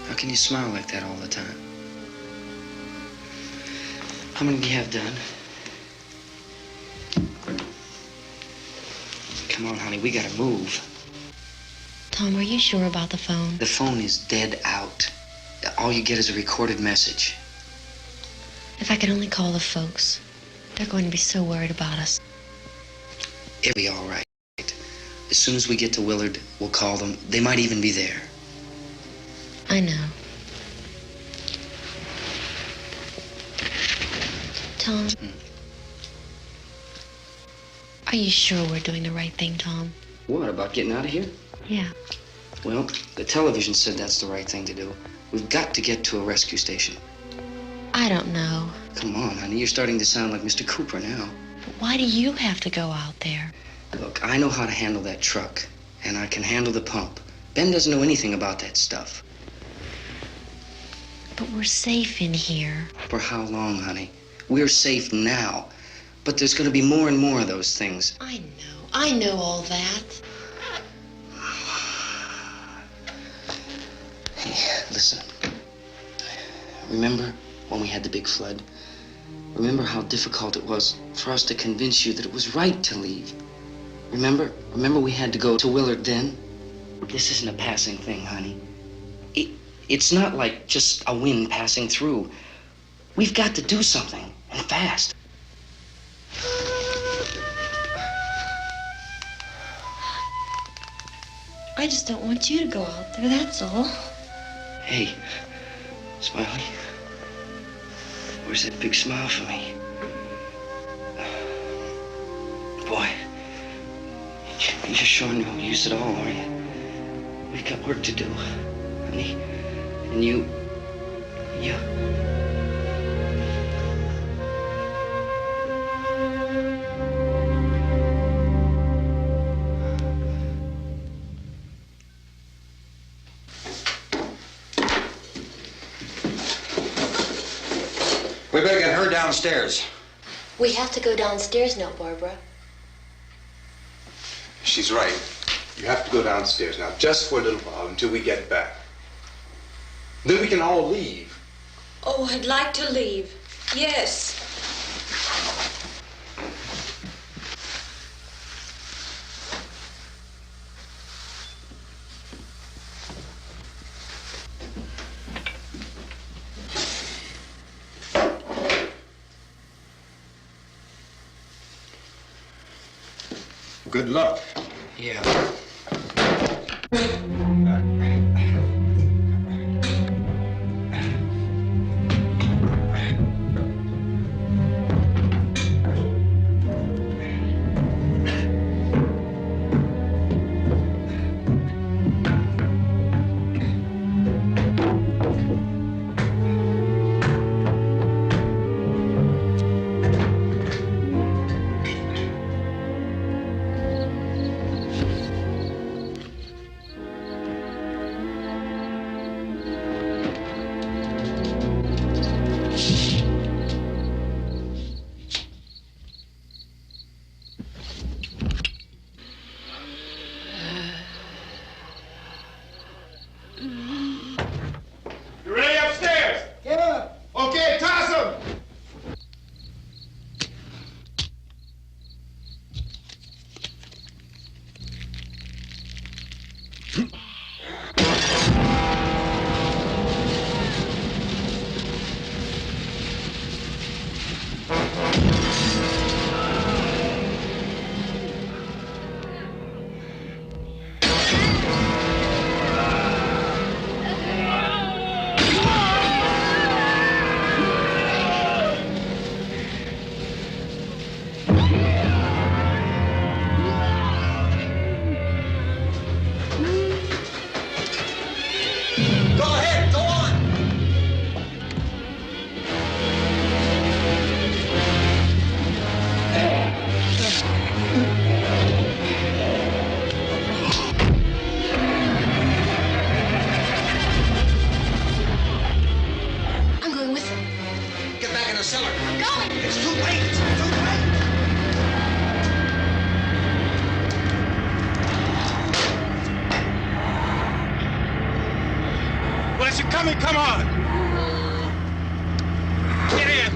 How can you smile like that all the time? How many do you have done? Come on, honey, we gotta move. Tom, are you sure about the phone? The phone is dead out. All you get is a recorded message. If I could only call the folks. They're going to be so worried about us. It'll be all right. As soon as we get to Willard, we'll call them. They might even be there. I know. Tom, are you sure we're doing the right thing, Tom? What, about getting out of here? Yeah. Well, the television said that's the right thing to do. We've got to get to a rescue station. I don't know. Come on, honey, you're starting to sound like Mr. Cooper now. But why do you have to go out there? Look, I know how to handle that truck, and I can handle the pump. Ben doesn't know anything about that stuff. But we're safe in here. For how long, honey? We're safe now. But there's going to be more and more of those things. I know all that. Hey, listen. Remember when we had the big flood? Remember how difficult it was for us to convince you that it was right to leave? Remember we had to go to Willard then? This isn't a passing thing, honey. It's not like just a wind passing through. We've got to do something, and fast. I just don't want you to go out there, that's all. Hey, Smiley. Where's that big smile for me? Boy, you're sure no use at all, are you? We've got work to do, honey. And you... We better get her downstairs. We have to go downstairs now, Barbara. She's right. You have to go downstairs now, just for a little while, until we get back. Then we can all leave. Oh, I'd like to leave. Yes. Good luck. Yeah. You ready upstairs? Yeah. Okay, toss 'em. I'm going with him. Get back in the cellar. I'm going. It's too late. It's too late. Well, as you're coming, come on. Get in.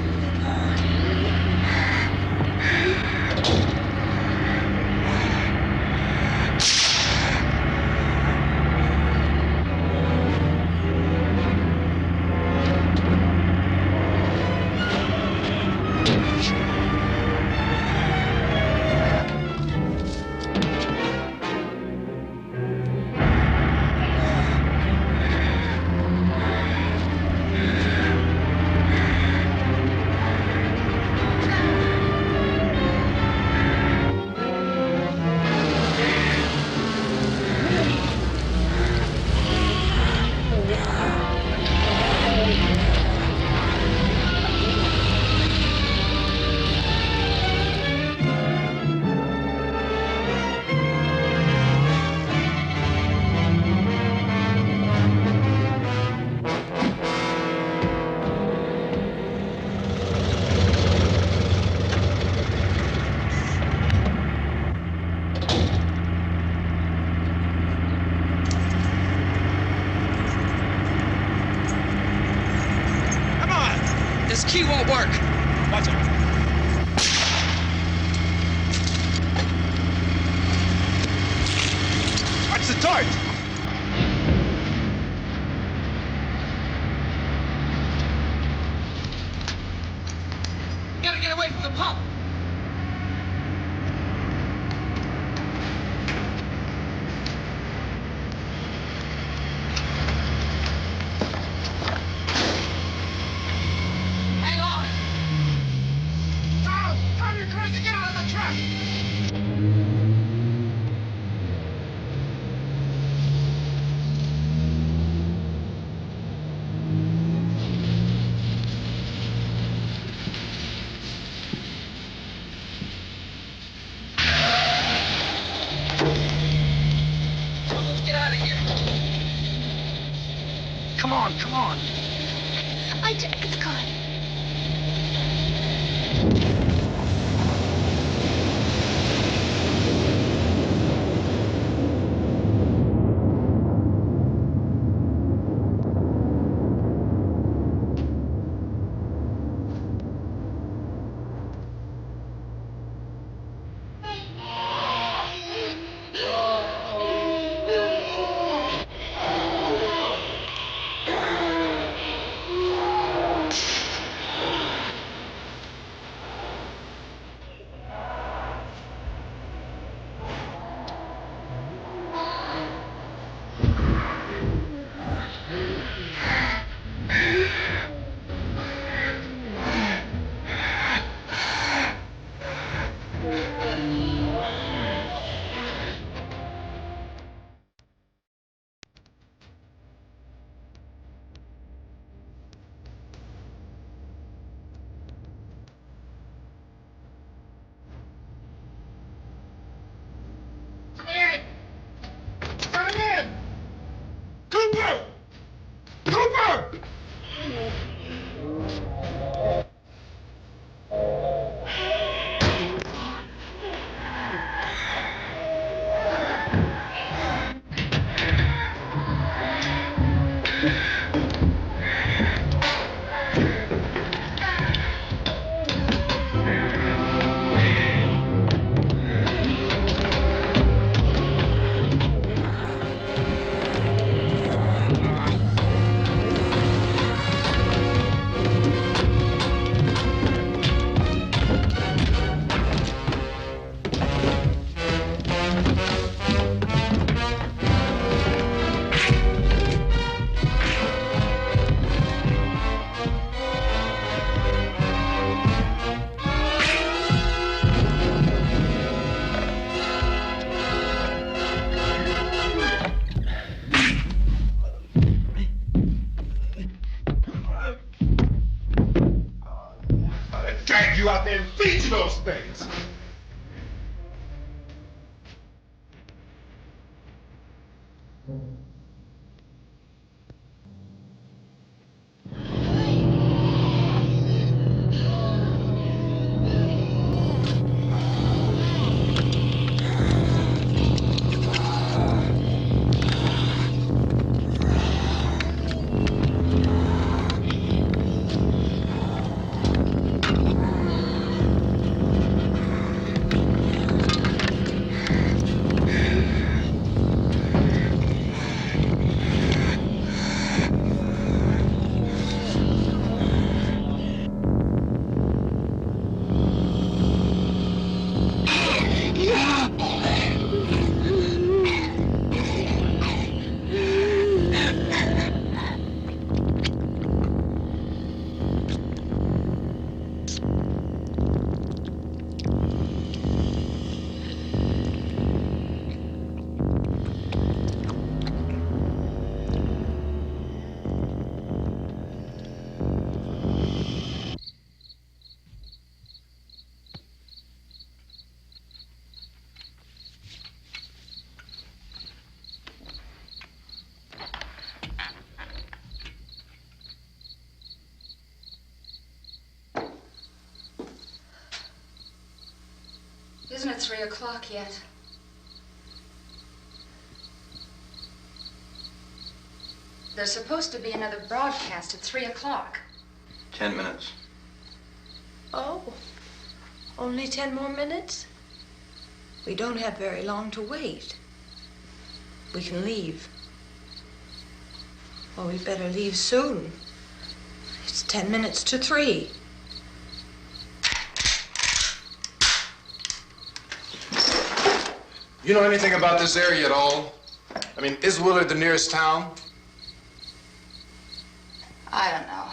Watch out. Watch the torch! Gotta get away from the pump! Hang on! Tom, you're crazy! Get out of the truck! Get out of here! Come on, come on! It's gone. Come in! Cooper! Cooper! Drag you out there and feed you those things! Isn't it 3 o'clock yet? There's supposed to be another broadcast at 3 o'clock. 10 minutes. Only 10 more minutes? We don't have very long to wait. We can leave. Well, we'd better leave soon. It's 10 minutes to 3. You know anything about this area at all? I mean, is Willard the nearest town? I don't know.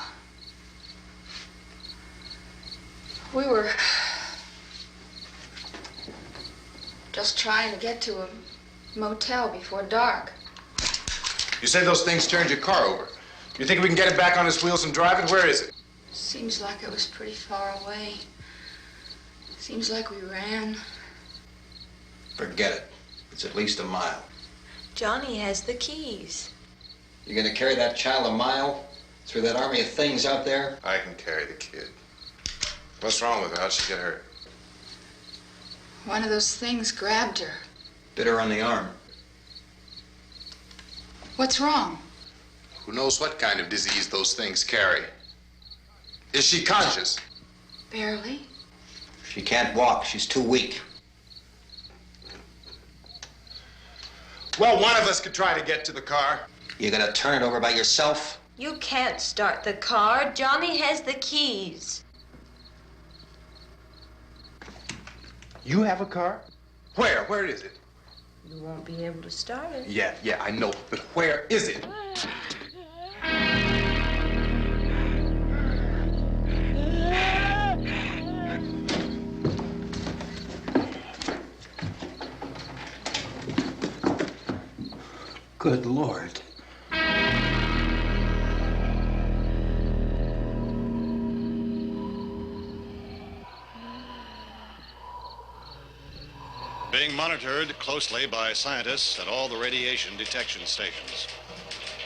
We were just trying to get to a motel before dark. You say those things turned your car over. You think we can get it back on its wheels and drive it? Where is it? Seems like it was pretty far away. Seems like we ran. Forget it. It's at least a mile. Johnny has the keys. You're gonna carry that child a mile through that army of things out there? I can carry the kid. What's wrong with her? How'd she get hurt? One of those things grabbed her. Bit her on the arm. What's wrong? Who knows what kind of disease those things carry? Is she conscious? Barely. She can't walk. She's too weak. Well, one of us could try to get to the car. You gonna turn it over by yourself? You can't start the car. Johnny has the keys. You have a car? Where? Where is it? You won't be able to start it. Yeah, I know. But where is it? Good Lord. Being monitored closely by scientists at all the radiation detection stations.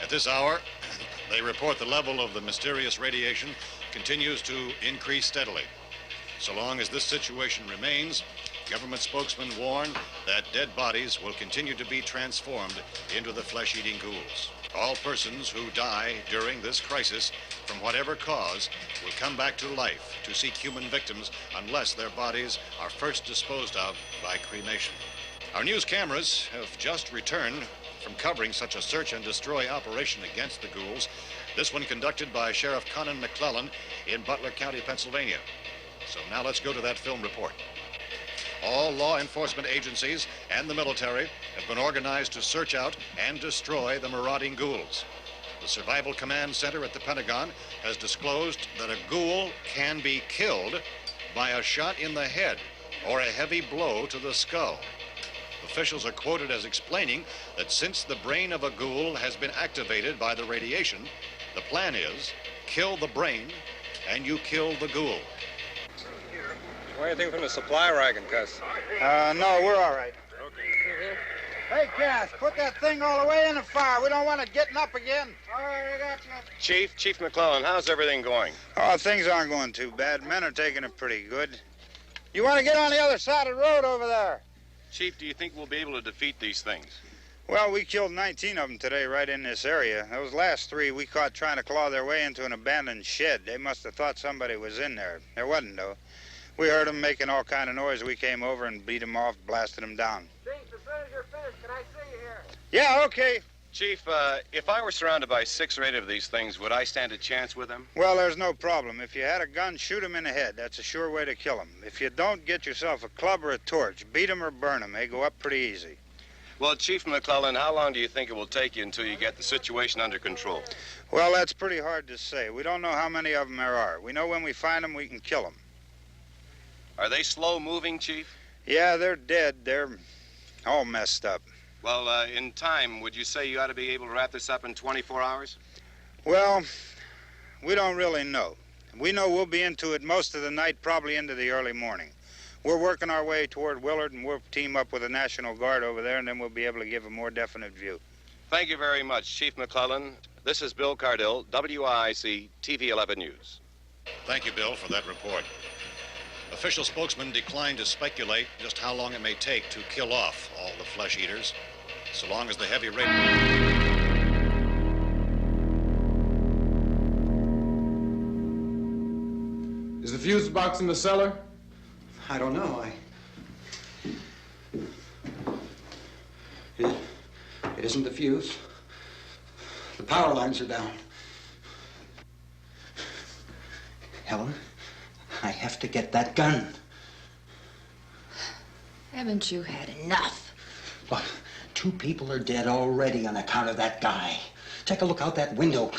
At this hour, they report the level of the mysterious radiation continues to increase steadily. So long as this situation remains, government spokesmen warn that dead bodies will continue to be transformed into the flesh-eating ghouls. All persons who die during this crisis, from whatever cause, will come back to life to seek human victims unless their bodies are first disposed of by cremation. Our news cameras have just returned from covering such a search and destroy operation against the ghouls, this one conducted by Sheriff Conan McClellan in Butler County, Pennsylvania. So now let's go to that film report. All law enforcement agencies and the military have been organized to search out and destroy the marauding ghouls. The Survival Command Center at the Pentagon has disclosed that a ghoul can be killed by a shot in the head or a heavy blow to the skull. Officials are quoted as explaining that since the brain of a ghoul has been activated by the radiation, the plan is kill the brain and you kill the ghoul. Anything from the supply wagon, Cuss? No, we're all right. Hey, Cass, put that thing all the way in the fire. We don't want it getting up again. All right, I got you. Chief McClellan, how's everything going? Oh, things aren't going too bad. Men are taking it pretty good. You want to get on the other side of the road over there? Chief, do you think we'll be able to defeat these things? Well, we killed 19 of them today right in this area. Those last 3 we caught trying to claw their way into an abandoned shed. They must have thought somebody was in there. There wasn't, though. We heard them making all kind of noise. We came over and beat them off, blasted them down. Chief, as soon as you're finished, can I see you here? Yeah, okay. Chief, if I were surrounded by 6 or 8 of these things, would I stand a chance with them? Well, there's no problem. If you had a gun, shoot them in the head. That's a sure way to kill them. If you don't, get yourself a club or a torch. Beat them or burn them. They go up pretty easy. Well, Chief McClellan, how long do you think it will take you until you get the situation under control? Well, that's pretty hard to say. We don't know how many of them there are. We know when we find them, we can kill them. Are they slow-moving, Chief? Yeah, they're dead. They're all messed up. Well, in time, would you say you ought to be able to wrap this up in 24 hours? Well, we don't really know. We know we'll be into it most of the night, probably into the early morning. We're working our way toward Willard, and we'll team up with the National Guard over there, and then we'll be able to give a more definite view. Thank you very much, Chief McClellan. This is Bill Cardill, WIC TV 11 News. Thank you, Bill, for that report. Official spokesmen declined to speculate just how long it may take to kill off all the flesh eaters, so long as the heavy rate... Is the fuse box in the cellar? I don't know. It isn't the fuse. The power lines are down. Helen, I have to get that gun. Haven't you had enough? Look, 2 people are dead already on account of that guy. Take a look out that window.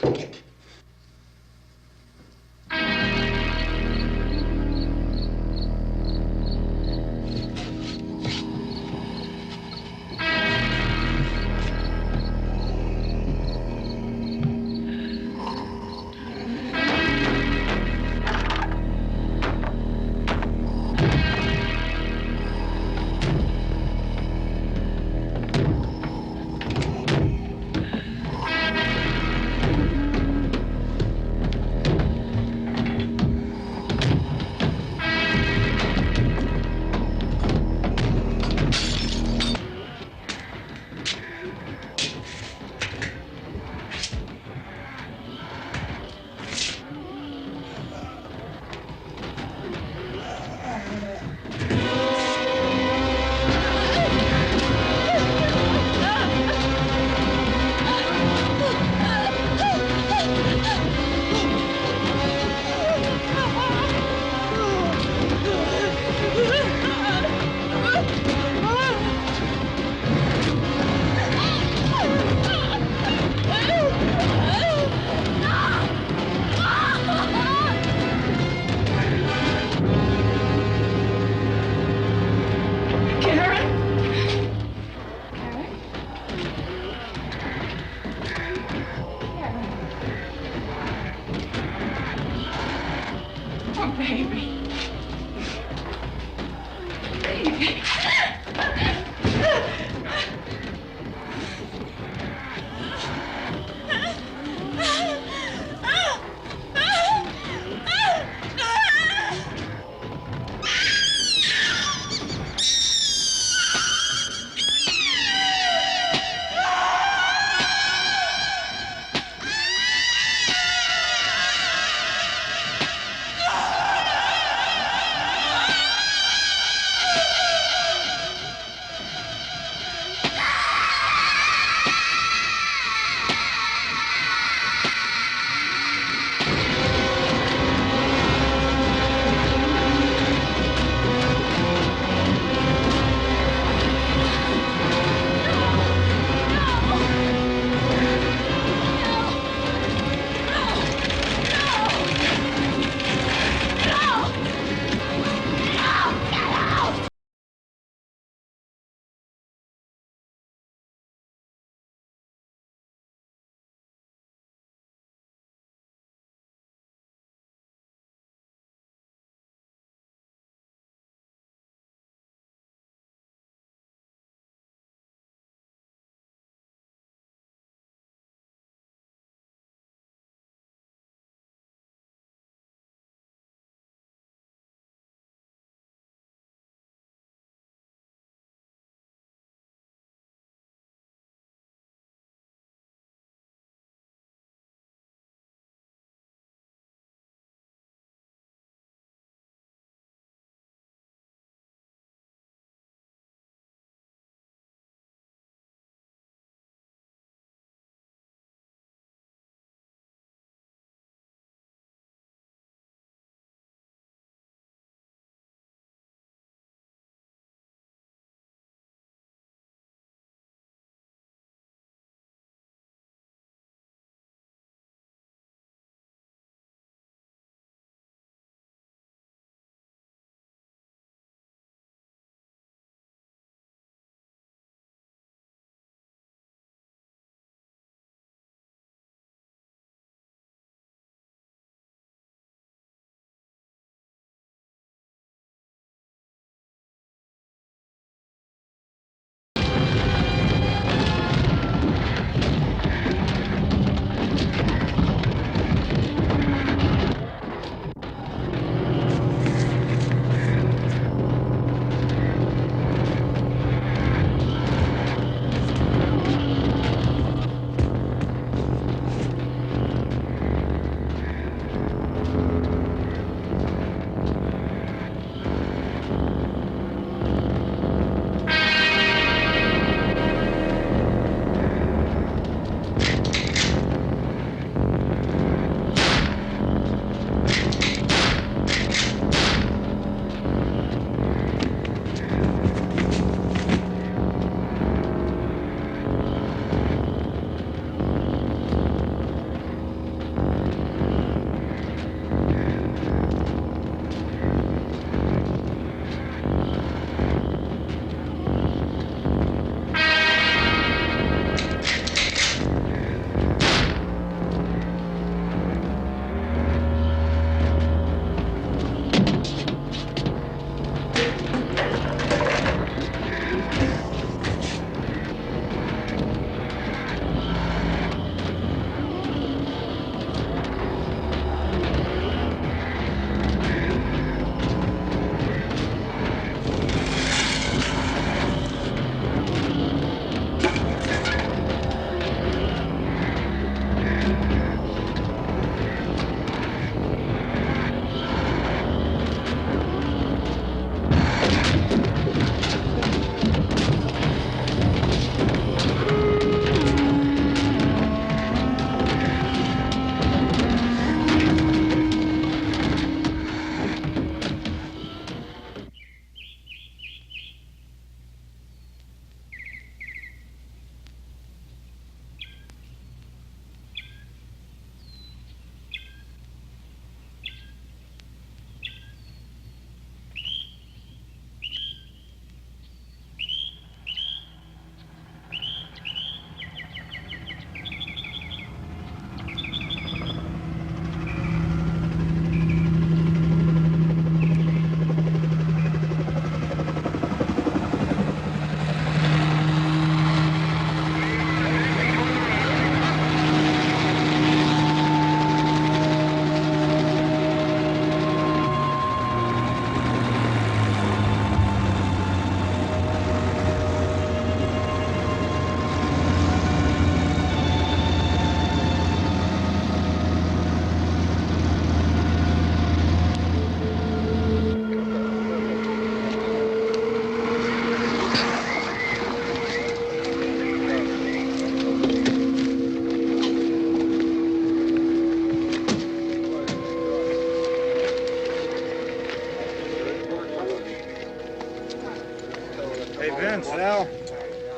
Hey, Vince, Al,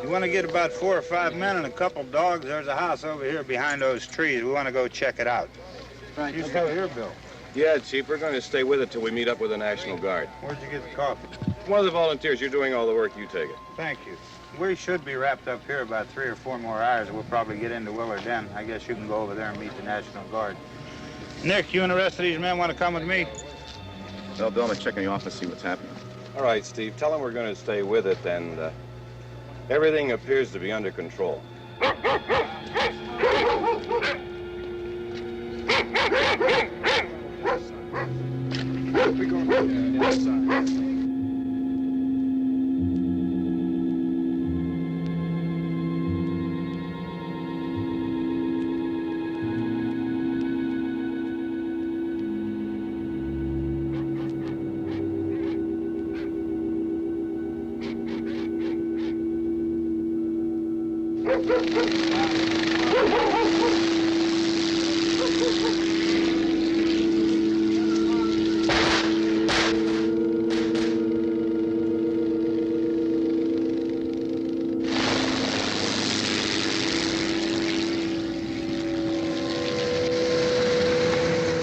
you want to get about 4 or 5 men and a couple dogs? There's a house over here behind those trees. We want to go check it out. Right. You stay here, Bill. Yeah, Chief, we're going to stay with it till we meet up with the National Guard. Where'd you get the coffee? One of the volunteers. You're doing all the work. You take it. Thank you. We should be wrapped up here about 3 or 4 more hours. We'll probably get into Willard then. I guess you can go over there and meet the National Guard. Nick, you and the rest of these men want to come with me? Well, Bill, I'm gonna check in the office, see what's happening. All right, Steve. Tell them we're going to stay with it, and everything appears to be under control.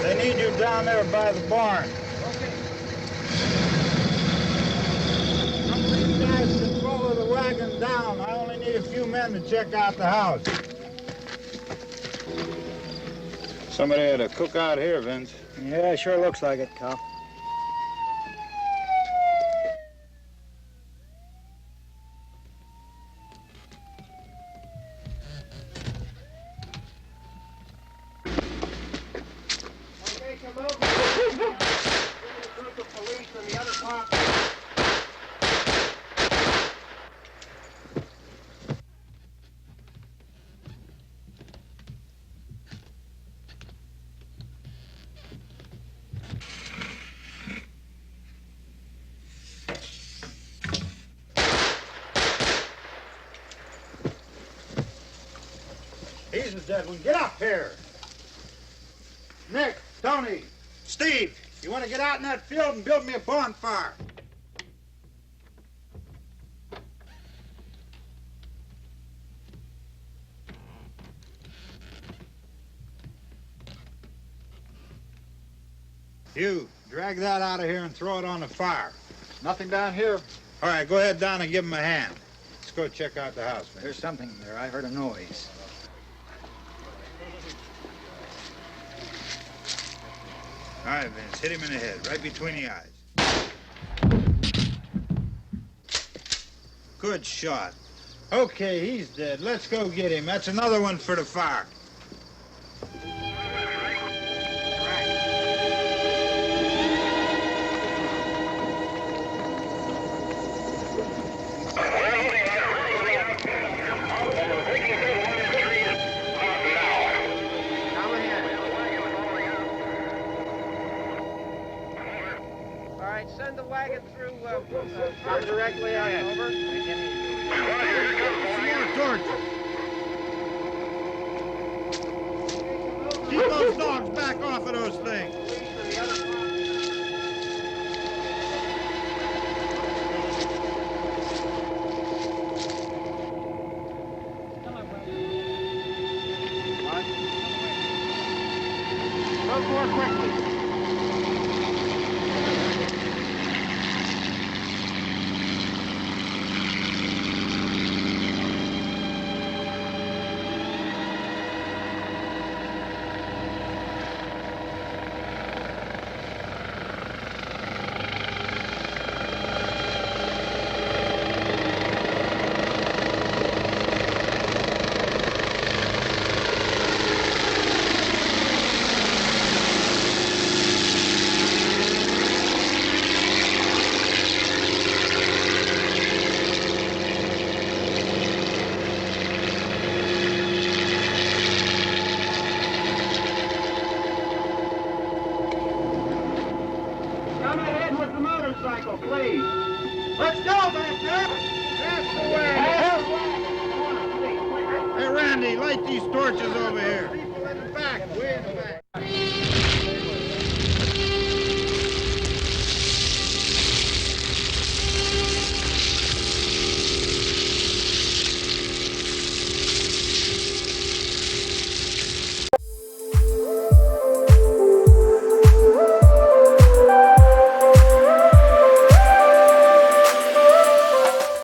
They need you down there by the barn. Some of these guys can follow the wagon down. I only need a few men to check out the house. Somebody had a cookout here, Vince. Yeah, sure looks like it, Cal. He's the dead one. Get up here. Nick, Tony, Steve, you want to get out in that field and build me a bonfire? You, drag that out of here and throw it on the fire. Nothing down here. All right, go ahead down and give him a hand. Let's go check out the house, Vince. There's something there. I heard a noise. All right, Vince, hit him in the head, right between the eyes. Good shot. Okay, he's dead. Let's go get him. That's another one for the fire. Send the wagon through directly out. Over. More torches. Keep those dogs back off of those things. Go more quickly. Please. Let's go back there. That's the way. Hey, Randy, light these torches over here. People in the back, way in the back.